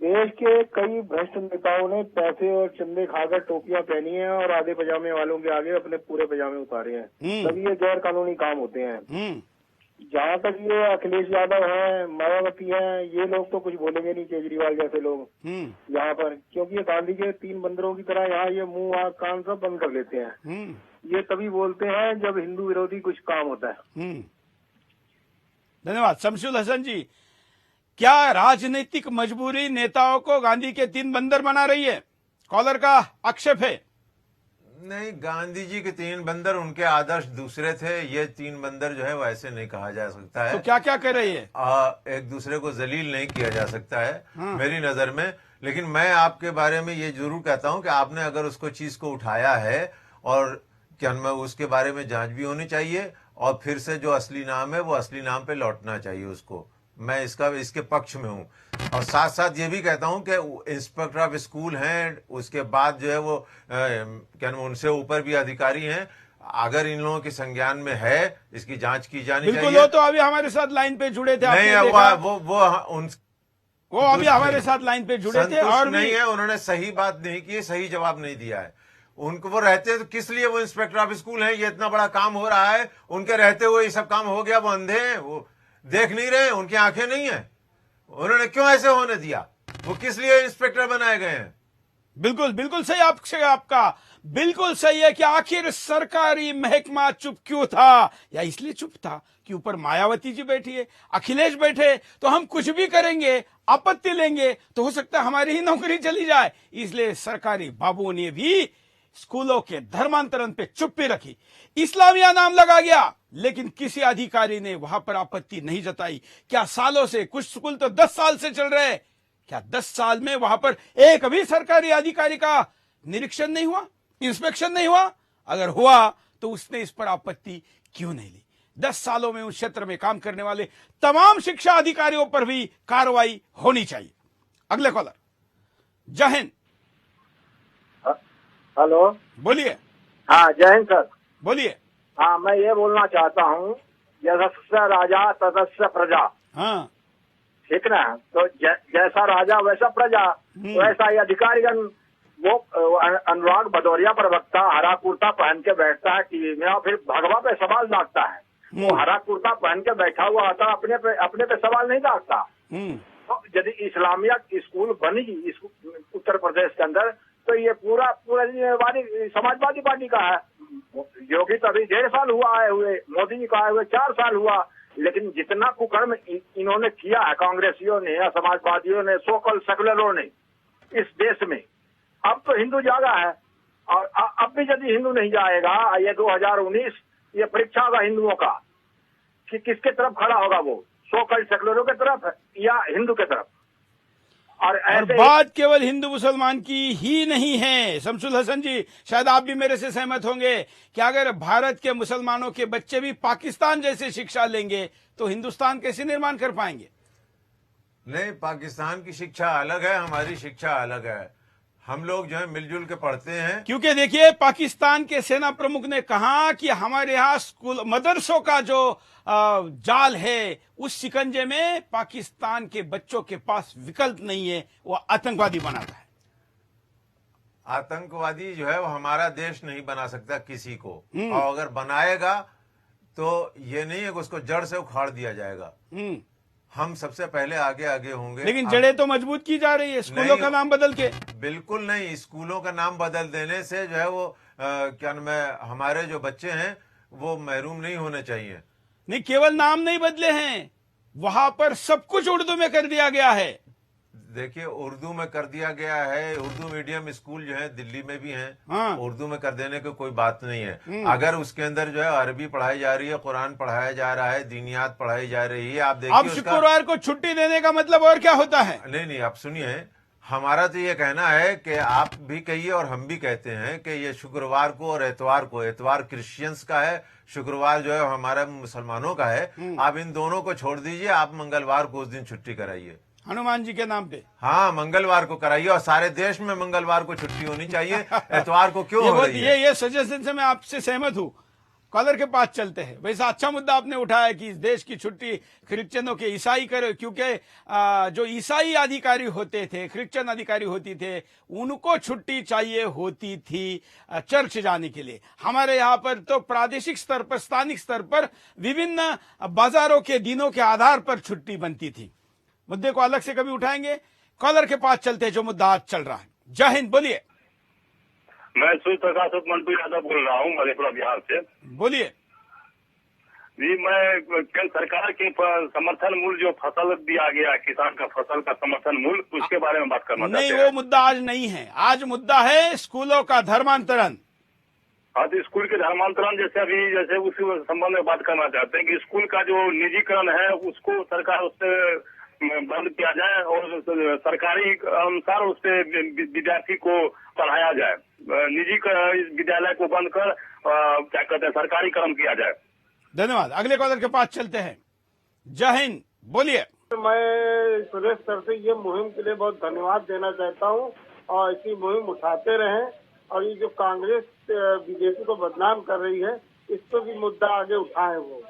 देश के कई भ्रष्ट नेताओं ने पैसे और चंदे खाकर टोपियां पहनी हैं और आधे पजामे वालों के आगे अपने पूरे पजामे उतारे हैं। तभी ये गैर कानूनी काम होते हैं। जहाँ तक ये अखिलेश यादव हैं, मायावती हैं, ये लोग तो कुछ बोलेंगे नहीं, केजरीवाल जैसे लोग यहाँ पर, क्योंकि ये गांधी के 3 बंदरों की तरह यहाँ ये मुंह आँख कान सब बंद कर लेते हैं। ये तभी बोलते हैं जब हिंदू विरोधी कुछ काम होता है। धन्यवाद। शमशुल हसन जी, क्या राजनीतिक मजबूरी नेताओं को गांधी के 3 बंदर बना रही है? कॉलर का आक्षेप है। नहीं, गांधी जी के 3 बंदर, उनके आदर्श दूसरे थे। ये 3 बंदर जो है वो ऐसे नहीं कहा जा सकता है। तो क्या क्या कर रही है? एक दूसरे को जलील नहीं किया जा सकता है मेरी नजर में। लेकिन मैं आपके बारे में ये जरूर कहता हूं कि आपने अगर उसको चीज को उठाया है, और क्या मैं उसके बारे में जांच भी होनी चाहिए, और फिर से जो असली नाम है वो असली नाम पे लौटना चाहिए उसको। मैं इसके पक्ष में हूं। और साथ साथ ये भी कहता हूं कि इंस्पेक्टर ऑफ स्कूल हैं, उसके बाद जो है वो क्या उनसे ऊपर भी अधिकारी हैं। अगर इन लोगों के संज्ञान में है, इसकी जांच की जानी चाहिए। बिल्कुल। वो तो अभी हमारे साथ लाइन पे जुड़े थे। नहीं, वो अभी हमारे साथ लाइन पे जुड़े थे और नहीं है, उन्होंने सही बात नहीं की, सही जवाब नहीं दिया है। उनको वो रहते तो किस लिए वो इंस्पेक्टर ऑफ स्कूल हैं? ये इतना बड़ा काम हो रहा है, उनके रहते हुए ये सब काम हो गया। वो अंधे हैं, वो देख नहीं रहे, उनकी आंखें नहीं है। उन्होंने क्यों ऐसे होने दिया? वो किस लिए इंस्पेक्टर बनाए गए हैं? बिल्कुल बिल्कुल सही आपका बिल्कुल सही है कि आखिर सरकारी महकमा चुप क्यों था? या इसलिए चुप था कि ऊपर मायावती जी बैठी है, अखिलेश बैठे, तो हम कुछ भी करेंगे, आपत्ति लेंगे तो हो सकता है हमारी ही नौकरी चली जाए। इसलिए सरकारी बाबुओं ने भी स्कूलों के धर्मांतरण पे चुप्पी रखी। इस्लामिया नाम लगा गया, लेकिन किसी अधिकारी ने वहां पर आपत्ति नहीं जताई। क्या सालों से, कुछ स्कूल तो 10 साल से चल रहे, क्या 10 साल में वहां पर एक भी सरकारी अधिकारी का निरीक्षण नहीं हुआ, इंस्पेक्शन नहीं हुआ? अगर हुआ तो उसने इस पर आपत्ति क्यों नहीं ली? 10 सालों में उस क्षेत्र में काम करने वाले तमाम शिक्षा अधिकारियों पर भी कार्रवाई होनी चाहिए। अगले कॉलर। जय हिंद। हेलो, बोलिए। हाँ, जय हिंद सर। बोलिए। हाँ, मैं ये बोलना चाहता हूँ, यशस्व राजा तदस्य प्रजा। हाँ, ठीक ना? तो जैसा राजा वैसा प्रजा, वैसा ही अधिकारीगण। वो अनुराग भदौरिया प्रवक्ता हरा कुर्ता पहन के बैठता है टीवी में और फिर भगवा पे सवाल दागता है। वो हरा कुर्ता पहन के बैठा हुआ होता, अपने पे सवाल नहीं दागता। तो यदि इस्लामिया स्कूल बनी उत्तर प्रदेश के अंदर, तो ये पूरा समाजवादी पार्टी का है। योगी तो अभी 1.5 साल हुआ आए हुए, मोदी जी का आए हुए 4 साल हुआ, लेकिन जितना कुकर्म इन्होंने किया है, कांग्रेसियों ने या समाजवादियों ने, सोकल सेकुलरों ने इस देश में, अब तो हिंदू जागा है। और अब भी यदि हिंदू नहीं जाएगा, ये 2019 ये परीक्षा होगा हिंदुओं का कि किसके तरफ खड़ा होगा, वो सोकल सेकुलरों के तरफ या हिंदू के तरफ। और बात केवल हिंदू मुसलमान की ही नहीं है। शमसुल हसन जी, शायद आप भी मेरे से सहमत होंगे कि अगर भारत के मुसलमानों के बच्चे भी पाकिस्तान जैसे शिक्षा लेंगे तो हिंदुस्तान कैसे निर्माण कर पाएंगे? नहीं, पाकिस्तान की शिक्षा अलग है, हमारी शिक्षा अलग है। हम लोग जो है मिलजुल के पढ़ते हैं। क्योंकि देखिए, पाकिस्तान के सेना प्रमुख ने कहा कि हमारे यहाँ स्कूल मदरसों का जो जाल है, उस शिकंजे में पाकिस्तान के बच्चों के पास विकल्प नहीं है, वो आतंकवादी बनाता है। आतंकवादी जो है वो हमारा देश नहीं बना सकता किसी को, और अगर बनाएगा तो ये नहीं है कि उसको जड़ से उखाड़ दिया जाएगा। हम सबसे पहले आगे होंगे। लेकिन जड़ें तो मजबूत की जा रही है स्कूलों का नाम बदल के। बिल्कुल नहीं, स्कूलों का नाम बदल देने से जो है वो क्या नाम है, हमारे जो बच्चे हैं वो महरूम नहीं होने चाहिए। नहीं, केवल नाम नहीं बदले हैं, वहां पर सब कुछ उर्दू में कर दिया गया है। देखिए, उर्दू में कर दिया गया है। उर्दू मीडियम स्कूल जो है दिल्ली में भी हैं। हाँ। उर्दू में कर देने की कोई बात नहीं है। अगर उसके अंदर जो है अरबी पढ़ाई जा रही है, कुरान पढ़ाया जा रहा है, दीनियात पढ़ाई जा रही है, आप देखिए। अब शुक्रवार को छुट्टी देने का मतलब और क्या होता है? नहीं, आप सुनिए, हमारा तो ये कहना है कि आप भी कहिए और हम भी कहते हैं कि ये शुक्रवार को और एतवार क्रिश्चियंस का है, शुक्रवार जो है हमारा मुसलमानों का है। आप इन दोनों को छोड़ दीजिए, आप मंगलवार को उस दिन छुट्टी कराइए, हनुमान जी के नाम पे। हाँ, मंगलवार को कराइए और सारे देश में मंगलवार को छुट्टी होनी चाहिए। एतवार को क्यों हो रही है? ये सजेशन से मैं आपसे सहमत हूँ। कॉलर के पास चलते हैं। वैसा अच्छा मुद्दा आपने उठाया कि इस देश की छुट्टी क्रिश्चियनों के ईसाई करे, क्योंकि जो ईसाई अधिकारी होते थे, क्रिश्चियन अधिकारी होती थे, उनको छुट्टी चाहिए होती थी चर्च जाने के लिए। हमारे यहाँ पर तो प्रादेशिक स्तर पर, स्थानिक स्तर पर विभिन्न बाजारों के दिनों के आधार पर छुट्टी बनती थी। मुद्दे को अलग से कभी उठाएंगे। कॉलर के पास चलते हैं जो मुद्दा आज चल रहा है। जय हिंद, बोलिए। मैं सूर्य प्रकाश मंटू यादव बोल रहा हूँ, मधेपुरा बिहार से। बोलिए जी। मैं केंद्र सरकार के समर्थन मूल्य जो फसल दिया गया, किसान का फसल का समर्थन मूल्य, उसके बारे में बात करना चाहते हैं। नहीं, वो मुद्दा आज नहीं है। आज मुद्दा है स्कूलों का धर्मांतरण। हाँ, तो स्कूल के धर्मांतरण जैसे उसी संबंध में बात करना चाहते हैं कि स्कूल का जो निजीकरण है उसको सरकार उससे बंद किया जाए और सरकारी अनुसार उससे विद्यार्थी को पढ़ाया जाए। निजी विद्यालय को बंद कर क्या कहते हैं, सरकारीकरण किया जाए। धन्यवाद। अगले कॉलर के पास चलते हैं। जय हिंद, बोलिए। मैं सुरेश सर से ये मुहिम के लिए बहुत धन्यवाद देना चाहता हूँ और ऐसी मुहिम उठाते रहें। और ये जो कांग्रेस बीजेपी को बदनाम कर रही है, इस पर भी मुद्दा आगे उठाएं। वो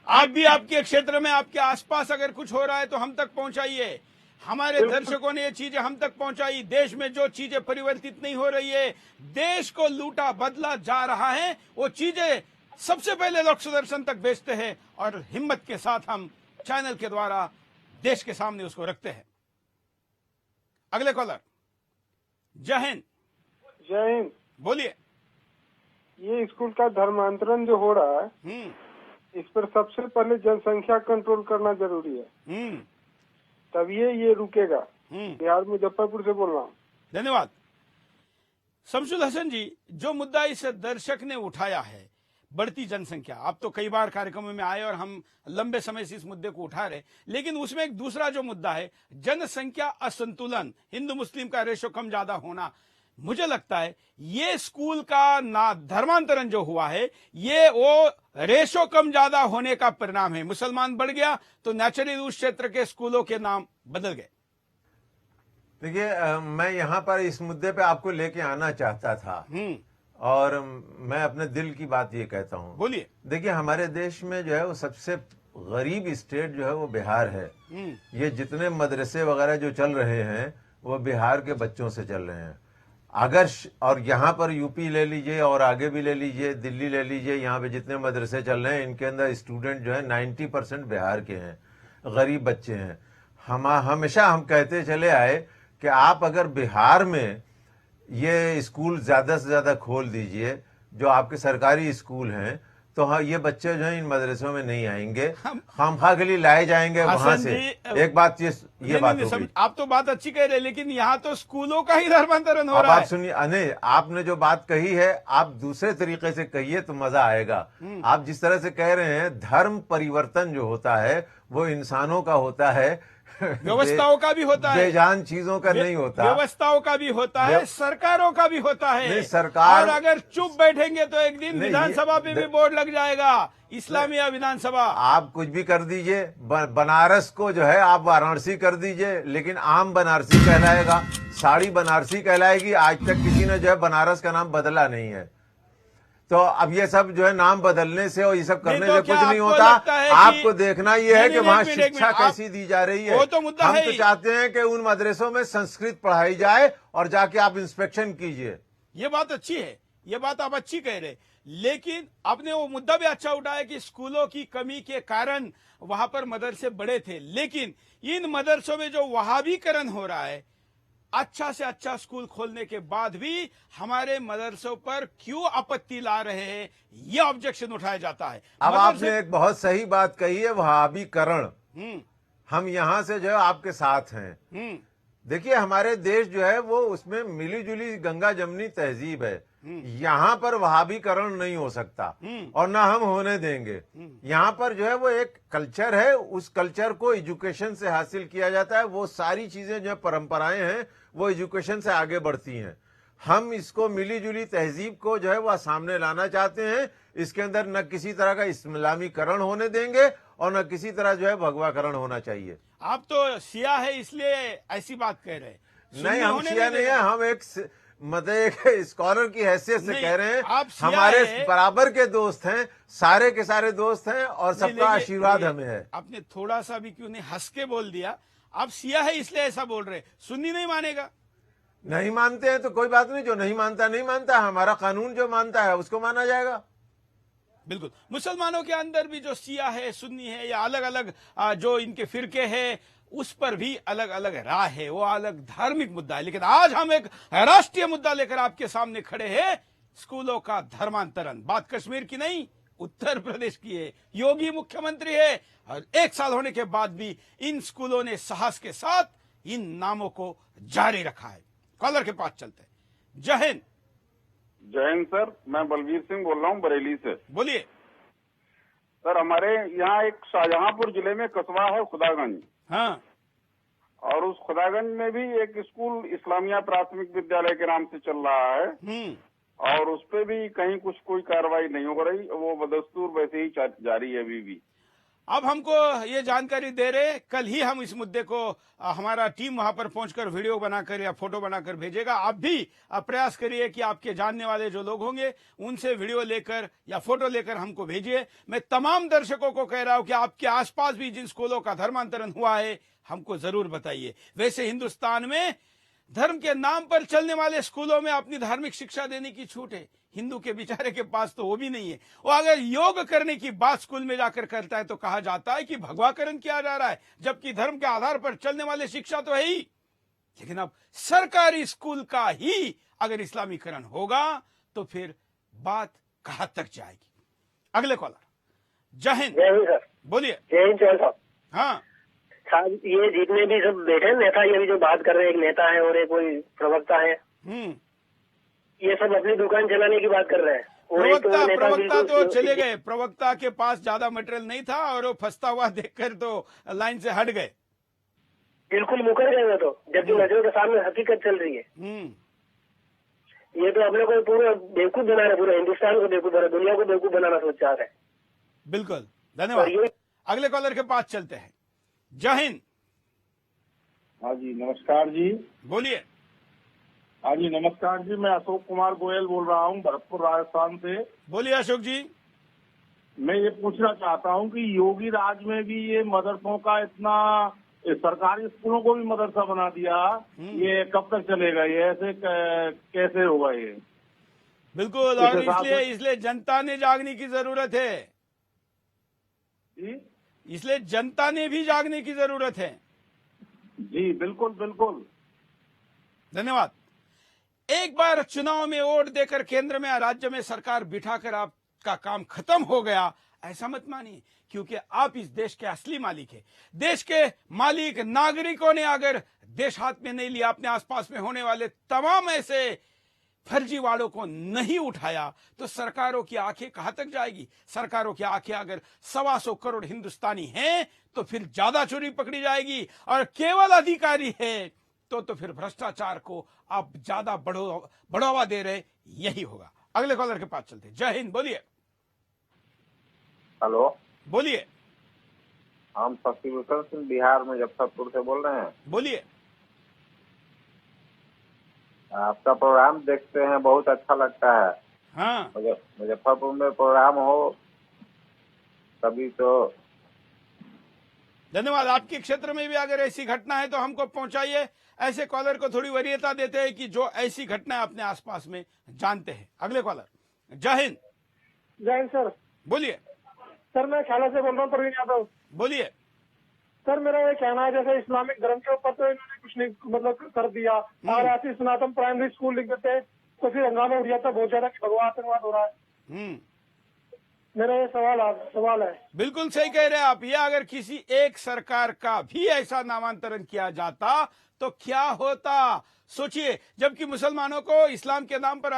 आप भी आपके क्षेत्र में, आपके आसपास अगर कुछ हो रहा है तो हम तक पहुंचाइए। हमारे दर्शकों ने ये चीजें हम तक पहुंचाई। देश में जो चीजें परिवर्तित नहीं हो रही है, देश को लूटा बदला जा रहा है, वो चीजें सबसे पहले लोक सुदर्शन तक भेजते हैं और हिम्मत के साथ हम चैनल के द्वारा देश के सामने उसको रखते हैं। अगले कॉलर। जय हिंद। जय हिंद, बोलिए। ये स्कूल का धर्मांतरण जो हो रहा है, इस पर सबसे पहले जनसंख्या कंट्रोल करना जरूरी है, तभी ये रुकेगा। बिहार मुजफ्फरपुर से बोल रहा हूँ। धन्यवाद। शमसुल हसन जी, जो मुद्दा इस दर्शक ने उठाया है, बढ़ती जनसंख्या, आप तो कई बार कार्यक्रमों में आए और हम लंबे समय से इस मुद्दे को उठा रहे, लेकिन उसमें एक दूसरा जो मुद्दा है, जनसंख्या असंतुलन, हिंदू मुस्लिम का रेशो कम ज्यादा होना। मुझे लगता है ये स्कूल का ना धर्मांतरण जो हुआ है, ये वो रेशो कम ज्यादा होने का परिणाम है। मुसलमान बढ़ गया तो नेचुरली उस क्षेत्र के स्कूलों के नाम बदल गए। देखिए, मैं यहाँ पर इस मुद्दे पे आपको लेके आना चाहता था और मैं अपने दिल की बात ये कहता हूँ। बोलिए। देखिए, हमारे देश में जो है वो सबसे गरीब स्टेट जो है वो बिहार है। ये जितने मदरसे वगैरह जो चल रहे हैं वो बिहार के बच्चों से चल रहे हैं। अगर और यहाँ पर यूपी ले लीजिए और आगे भी ले लीजिए, दिल्ली ले लीजिए, यहाँ पे जितने मदरसे चल रहे हैं इनके अंदर स्टूडेंट जो है 90% बिहार के हैं, गरीब बच्चे हैं। हमेशा हम कहते चले आए कि आप अगर बिहार में ये स्कूल ज़्यादा से ज़्यादा खोल दीजिए, जो आपके सरकारी स्कूल हैं, तो हाँ, ये बच्चे जो है इन मदरसों में नहीं आएंगे, खामखा के लिए लाए जाएंगे वहां से। एक बात ये बात होगी। आप तो बात अच्छी कह रहे हैं, लेकिन यहाँ तो स्कूलों का ही धर्मांतरण हो रहा है। आप सुनिए, नहीं, आपने जो बात कही है आप दूसरे तरीके से कहिए तो मजा आएगा। आप जिस तरह से कह रहे हैं, धर्म परिवर्तन जो होता है वो इंसानों का होता है, व्यवस्थाओं का भी होता है, बेजान चीजों का नहीं होता। व्यवस्थाओं का भी होता है, सरकारों का भी होता है। नहीं, सरकार, और अगर चुप बैठेंगे तो एक दिन विधानसभा पे भी बोर्ड लग जाएगा, इस्लामिया विधानसभा। आप कुछ भी कर दीजिए, बनारस को जो है आप वाराणसी कर दीजिए, लेकिन आम बनारसी कहलाएगा, साड़ी बनारसी कहलाएगी। आज तक किसी ने जो है बनारस का नाम बदला नहीं है। तो अब ये सब जो है नाम बदलने से और ये सब करने से कुछ नहीं होता। आपको देखना ये है कि वहाँ शिक्षा कैसी दी जा रही है। वो तो मुद्दा हम है। तो चाहते हैं कि उन मदरसों में संस्कृत पढ़ाई जाए और जाके आप इंस्पेक्शन कीजिए। ये बात अच्छी है, ये बात आप अच्छी कह रहे, लेकिन आपने वो मुद्दा भी अच्छा उठाया कि स्कूलों की कमी के कारण वहां पर मदरसे बड़े थे, लेकिन इन मदरसों में जो वहाबीकरण हो रहा है, अच्छा से अच्छा स्कूल खोलने के बाद भी हमारे मदरसों पर क्यों आपत्ति ला रहे हैं, ये ऑब्जेक्शन उठाया जाता है। अब आपने एक बहुत सही बात कही है, वहाबीकरण। हम यहाँ से जो है आपके साथ हैं। देखिए, हमारे देश जो है वो उसमें मिली जुली गंगा जमनी तहजीब है। यहाँ पर वहाबीकरण नहीं हो सकता और ना हम होने देंगे। यहाँ पर जो है वो एक कल्चर है, उस कल्चर को एजुकेशन से हासिल किया जाता है। वो सारी चीजें जो परंपराएं हैं वो एजुकेशन से आगे बढ़ती हैं। हम इसको मिली जुली तहजीब को जो है वह सामने लाना चाहते हैं। इसके अंदर न किसी तरह का इस्लामीकरण होने देंगे और न किसी तरह जो है भगवाकरण होना चाहिए। आप तो शिया है इसलिए ऐसी बात कह रहे हैं। नहीं, हम शिया नहीं है, हम एक मतलब एक स्कॉलर की हैसियत से कह रहे हैं। आप हमारे बराबर के दोस्त हैं, सारे के सारे दोस्त हैं और सबका आशीर्वाद हमें है। आपने थोड़ा सा भी क्यों नहीं हंस के बोल दिया? आप शिया है इसलिए ऐसा बोल रहे, सुन्नी नहीं मानेगा? नहीं मानते हैं तो कोई बात नहीं, जो नहीं मानता नहीं मानता, हमारा कानून जो मानता है उसको माना जाएगा। बिल्कुल, मुसलमानों के अंदर भी जो शिया है, सुन्नी है या अलग अलग जो इनके फिरके हैं उस पर भी अलग अलग राय है, वो अलग धार्मिक मुद्दा है। लेकिन आज हम एक राष्ट्रीय मुद्दा लेकर आपके सामने खड़े हैं, स्कूलों का धर्मांतरण। बात कश्मीर की नहीं, उत्तर प्रदेश की है। योगी मुख्यमंत्री है और 1 साल होने के बाद भी इन स्कूलों ने साहस के साथ इन नामों को जारी रखा है। कॉलर के पास चलते हैं। जय हिंद। जय हिंद सर, मैं बलवीर सिंह बोल रहा हूँ बरेली से। बोलिए सर। हमारे यहाँ एक शाहजहांपुर जिले में कस्बा है खुदागंज। हाँ। और उस खुदागंज में भी एक स्कूल इस्लामिया प्राथमिक विद्यालय के नाम से चल रहा है और उस पे भी कहीं कोई कार्रवाई नहीं हो रही, वो बदस्तूर वैसे ही जारी है अभी भी। अब हमको ये जानकारी दे रहे, कल ही हम इस मुद्दे को हमारा टीम वहां पर पहुंचकर वीडियो बनाकर या फोटो बनाकर भेजेगा। आप भी प्रयास करिए कि आपके जानने वाले जो लोग होंगे उनसे वीडियो लेकर या फोटो लेकर हमको भेजिए। मैं तमाम दर्शकों को कह रहा हूं कि आपके आसपास भी जिन स्कूलों का धर्मांतरण हुआ है हमको जरूर बताइए। वैसे हिंदुस्तान में धर्म के नाम पर चलने वाले स्कूलों में अपनी धार्मिक शिक्षा देने की छूट है। हिंदू के बेचारे के पास तो वो भी नहीं है। वो अगर योग करने की बात स्कूल में जाकर करता है तो कहा जाता है कि भगवाकरण किया जा रहा है, जबकि धर्म के आधार पर चलने वाले शिक्षा तो है ही। लेकिन अब सरकारी स्कूल का ही अगर इस्लामीकरण होगा तो फिर बात कहां तक जाएगी? अगले कॉलर। जय हिंद। बोलिए। जय हिंद साहब। हाँ साहब, ये जितने भी सब बैठे नेता, ये भी जो बात कर रहे हैं, एक नेता है और एक कोई प्रवक्ता है, ये सब अपनी दुकान चलाने की बात कर रहे हैं। प्रवक्ता तो चले गए, प्रवक्ता के पास ज्यादा मटेरियल नहीं था और वो फंसता हुआ देखकर तो लाइन से हट गए। बिल्कुल मुकर गए वो तो, जबकि नजरों के सामने हकीकत चल रही है। ये तो अपने को पूरा बेवकूफ बना रहे, पूरे हिंदुस्तान को बेवकूफ बना, दुनिया को बेवकूफ बनाना सोच चाह रहे हैं। बिल्कुल, धन्यवाद। अगले कॉलर के पास चलते हैं। जय हिंद। हाँ जी, नमस्कार जी। बोलिए। हाँ जी, नमस्कार जी। मैं अशोक कुमार गोयल बोल रहा हूँ भरतपुर राजस्थान से। बोलिए अशोक जी। मैं ये पूछना चाहता हूँ कि योगी राज में भी ये मदरसों का इतना, सरकारी स्कूलों को भी मदरसा बना दिया, ये कब तक चलेगा? ये ऐसे कैसे होगा ये? बिल्कुल, और इसलिए जनता ने जागने की जरूरत है। इसलिए जनता ने भी जागने की जरूरत है। जी बिल्कुल बिल्कुल, धन्यवाद। एक बार चुनाव में वोट देकर केंद्र में राज्य में सरकार बिठाकर आपका काम खत्म हो गया ऐसा मत मानिए, क्योंकि आप इस देश के असली मालिक हैं। देश के मालिक नागरिकों ने अगर देश हाथ में नहीं लिया, अपने आसपास में होने वाले तमाम ऐसे फर्जीवाड़ों को नहीं उठाया तो सरकारों की आंखें कहां तक जाएगी? सरकारों की आंखें अगर 125 करोड़ हिंदुस्तानी हैं तो फिर ज्यादा चोरी पकड़ी जाएगी, और केवल अधिकारी है तो फिर भ्रष्टाचार को आप ज्यादा बढ़ावा दे रहे, यही होगा। अगले कॉलर के पास चलते। जय हिंद। बोलिए। हेलो। बोलिए। हम शशिभूषण सिंह बिहार मुजफ्फरपुर से बोल रहे हैं। बोलिए। आपका प्रोग्राम देखते हैं, बहुत अच्छा लगता है। हाँ। मुजफ्फरपुर में प्रोग्राम हो तभी तो। धन्यवाद। आपके क्षेत्र में भी अगर ऐसी घटना है तो हमको पहुंचाइए। ऐसे कॉलर को थोड़ी वरीयता देते हैं कि जो ऐसी घटनाएं अपने आसपास में जानते हैं। अगले कॉलर। जय हिंद। जय हिंद सर। बोलिए। सर मैं ख्याला से बोल रहा हूँ, प्रवीण यादव। बोलिए। सर मेरा ये कहना है, जैसे इस्लामिक धर्म के ऊपर तो इन्होंने कुछ नहीं मतलब कर दिया, अगर ऐसी सनातन प्राइमरी स्कूल लिख देते तो फिर हंगामा उठ जाता बहुत ज्यादा कि भगवान आतंकवाद हो रहा है। मेरा ये सवाल है। बिल्कुल सही कह रहे हैं आप। ये अगर किसी एक सरकार का भी ऐसा नामांतरण किया जाता तो क्या होता? सोचिए, जबकि मुसलमानों को इस्लाम के नाम पर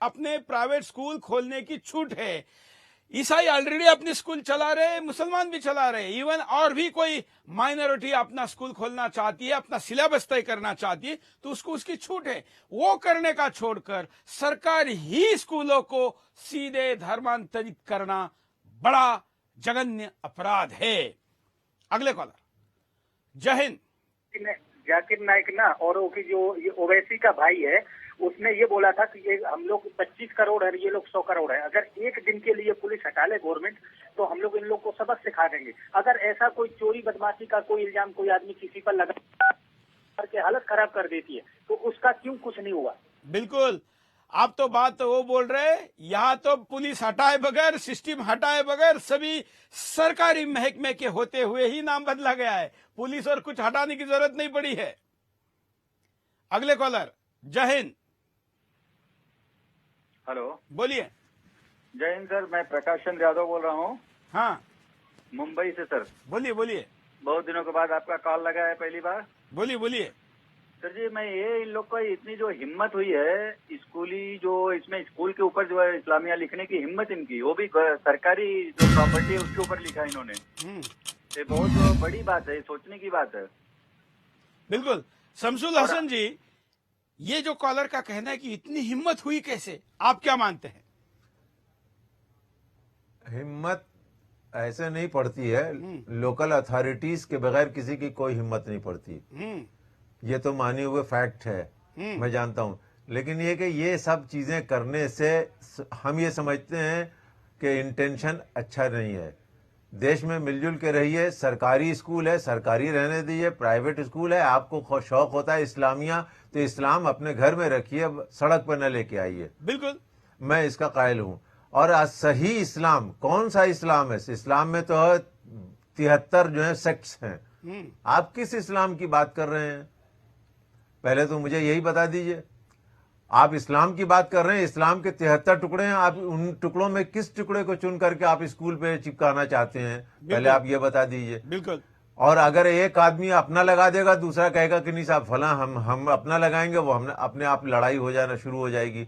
अपने प्राइवेट स्कूल खोलने की छूट है। ईसाई ऑलरेडी अपने स्कूल चला रहे, मुसलमान भी चला रहे, इवन और भी कोई माइनॉरिटी अपना स्कूल खोलना चाहती है, अपना सिलेबस तय करना चाहती है, तो उसको उसकी छूट है। वो करने का छोड़कर सरकार ही स्कूलों को सीधे धर्मांतरित करना बड़ा जघन्य अपराध है। अगले कॉलर, जय हिंद। जाकिर नाइक ना, और वो की जो ये ओवैसी का भाई है, उसने ये बोला था कि ये हम लोग 25 करोड़ है, ये लोग 100 करोड़ है। अगर एक दिन के लिए पुलिस हटा ले गवर्नमेंट, तो हम लोग इन लोग को सबक सिखा देंगे। अगर ऐसा कोई चोरी बदमाशी का कोई इल्जाम कोई आदमी किसी पर लगा करके हालत खराब कर देती है, तो उसका क्यों कुछ नहीं हुआ? बिल्कुल, आप तो बात तो वो बोल रहे, यहाँ तो पुलिस हटाए बगैर, सिस्टम हटाए बगैर सभी सरकारी महकमे के होते हुए ही नाम बदला गया है। पुलिस और कुछ हटाने की जरूरत नहीं पड़ी है। अगले कॉलर, जय हिंद। हेलो, बोलिए। जय हिंद सर, मैं प्रकाश चंद्र यादव बोल रहा हूँ। हाँ, मुंबई से सर। बोलिए बोलिए। बहुत दिनों के बाद आपका कॉल लगा है, पहली बार। बोलिए बोलिए। सर जी, मैं ये इन लोग का इतनी जो हिम्मत हुई है, स्कूली जो इसमें स्कूल के ऊपर जो है इस्लामिया लिखने की हिम्मत इनकी, वो भी सरकारी जो प्रॉपर्टी है उसके ऊपर लिखा इन्होंने। ये बहुत बड़ी बात है, सोचने की बात है। बिल्कुल। शमसुल हसन जी, ये जो कॉलर का कहना है कि इतनी हिम्मत हुई कैसे, आप क्या मानते हैं? हिम्मत ऐसे नहीं पड़ती है, लोकल अथॉरिटीज के बगैर किसी की कोई हिम्मत नहीं पड़ती। ये तो माने हुए फैक्ट है, मैं जानता हूं। लेकिन ये कि ये सब चीजें करने से हम ये समझते हैं कि इंटेंशन अच्छा नहीं है। देश में मिलजुल के रहिए, सरकारी स्कूल है सरकारी रहने दीजिए, प्राइवेट स्कूल है, आपको शौक होता है इस्लामिया तो इस्लाम अपने घर में रखिए, सड़क पर न लेके आइए। बिल्कुल, मैं इसका कायल हूं। और आज सही इस्लाम कौन सा इस्लाम है? इस्लाम में तो 73 जो है सेक्ट्स हैं। आप किस इस्लाम की बात कर रहे हैं? पहले तो मुझे यही बता दीजिए। आप इस्लाम की बात कर रहे हैं, इस्लाम के 73 टुकड़े हैं, आप उन टुकड़ों में किस टुकड़े को चुन करके आप स्कूल पे चिपकाना चाहते हैं? पहले आप ये बता दीजिए। बिल्कुल। और अगर एक आदमी अपना लगा देगा, दूसरा कहेगा कि नहीं साहब फला हम अपना लगाएंगे, वो हमने अपने आप लड़ाई हो जाना शुरू हो जाएगी।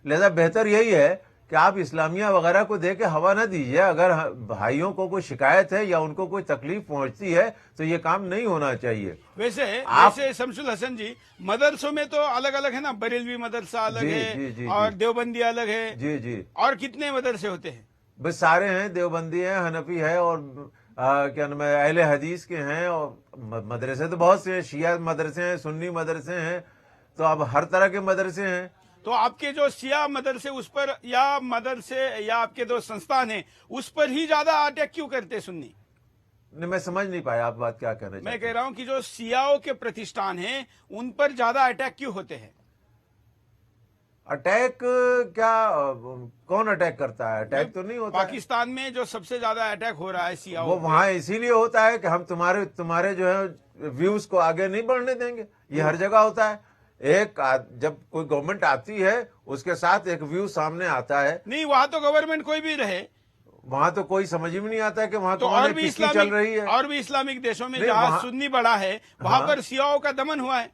लिहाजा बेहतर यही है कि आप इस्लामिया वगैरह को दे के हवा न दीजिए। अगर भाइयों को कोई शिकायत है या उनको कोई तकलीफ पहुंचती है तो ये काम नहीं होना चाहिए। वैसे शमसुल हसन जी, मदरसों में तो अलग अलग है ना, बरेलवी मदरसा अलग है और देवबंदी अलग है। जी जी। और कितने मदरसे होते हैं? बस सारे हैं, देवबंदी है, हनफी है, और क्या नाम है, अहले हदीस के हैं, और मदरसे तो बहुत से हैं, शिया मदरसे हैं, सुन्नी मदरसे हैं, तो अब हर तरह के मदरसे हैं। तो आपके जो शिया मदरसे उस पर या मदरसे या आपके जो संस्थान है उस पर ही ज्यादा अटैक क्यों करते सुन्नी? नहीं, मैं समझ नहीं पाया आप बात क्या कह रहे हैं। मैं कह रहा हूं कि जो शियाओं के प्रतिष्ठान हैं उन पर ज्यादा अटैक क्यों होते हैं? अटैक क्या, कौन अटैक करता है? अटैक तो नहीं होता। पाकिस्तान में जो सबसे ज्यादा अटैक हो रहा है शियाओं, वो वहां इसीलिए होता है कि हम तुम्हारे जो है व्यूज को आगे नहीं बढ़ने देंगे। ये हर जगह होता है। जब कोई गवर्नमेंट आती है उसके साथ एक व्यू सामने आता है। नहीं, वहां तो गवर्नमेंट कोई भी रहे, वहां तो कोई समझ में नहीं आता कि वहां तो और भी चल रही है। और भी इस्लामिक देशों में जहां सुन्नी बड़ा है वहां पर शियाओं का दमन हुआ है।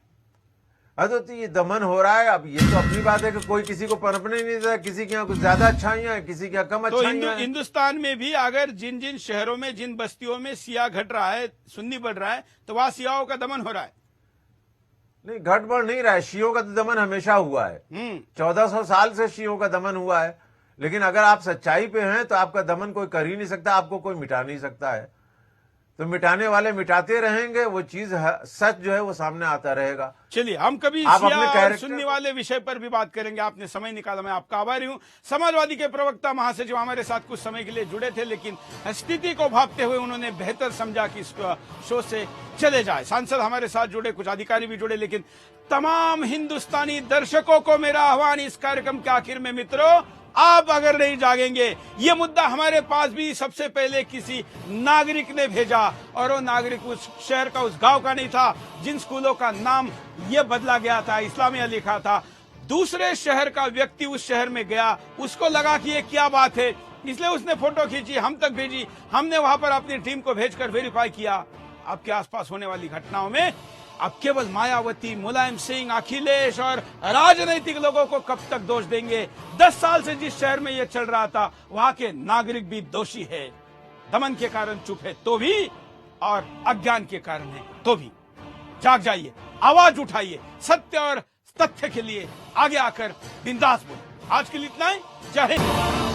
तो ये दमन हो रहा है। अब ये तो अपनी बात है कि कोई किसी को पनपने नहीं देता, किसी के यहाँ कुछ ज्यादा अच्छाइयां हैं, किसी के यहाँ कम अच्छाइयां हैं। हिंदुस्तान में भी अगर जिन जिन शहरों में, जिन बस्तियों में शिया घट रहा है, सुन्नी बढ़ रहा है, तो वहां शियाओं का दमन हो रहा है। नहीं, घट बढ़ नहीं रहा है, शियों का तो दमन हमेशा हुआ है। 1400 साल से शियों का दमन हुआ है। लेकिन अगर आप सच्चाई पे हैं तो आपका दमन कोई कर ही नहीं सकता, आपको कोई मिटा नहीं सकता है। तो मिटाने वाले मिटाते रहेंगे, वो चीज सच जो है वो सामने आता रहेगा। चलिए, हम कभी शिया और सुन्नी वाले विषय पर भी बात करेंगे। आपने समय निकाला, मैं आपका आभारी हूं। समाजवादी के प्रवक्ता महासचिव हमारे साथ कुछ समय के लिए जुड़े थे, लेकिन स्थिति को भांपते हुए उन्होंने बेहतर समझा कि इस शो से चले जाए। सांसद हमारे साथ जुड़े, कुछ अधिकारी भी जुड़े, लेकिन तमाम हिंदुस्तानी दर्शकों को मेरा आह्वान इस कार्यक्रम के आखिर में, मित्रों, आप अगर नहीं जागेंगे, ये मुद्दा हमारे पास भी सबसे पहले किसी नागरिक ने भेजा, और वो नागरिक उस शहर का, उस गांव का नहीं था जिन स्कूलों का नाम ये बदला गया था, इस्लामिया लिखा था। दूसरे शहर का व्यक्ति उस शहर में गया, उसको लगा कि ये क्या बात है, इसलिए उसने फोटो खींची, हम तक भेजी, हमने वहां पर अपनी टीम को भेजकर वेरीफाई किया। आपके आसपास होने वाली घटनाओं में अब केवल मायावती, मुलायम सिंह, अखिलेश और राजनीतिक लोगों को कब तक दोष देंगे? 10 साल से जिस शहर में यह चल रहा था वहां के नागरिक भी दोषी है। दमन के कारण चुप है तो भी और अज्ञान के कारण है तो भी। जाग जाइए, आवाज उठाइए, सत्य और तथ्य के लिए आगे आकर बिंदास बोलो। आज के लिए इतना ही। जय हिंद।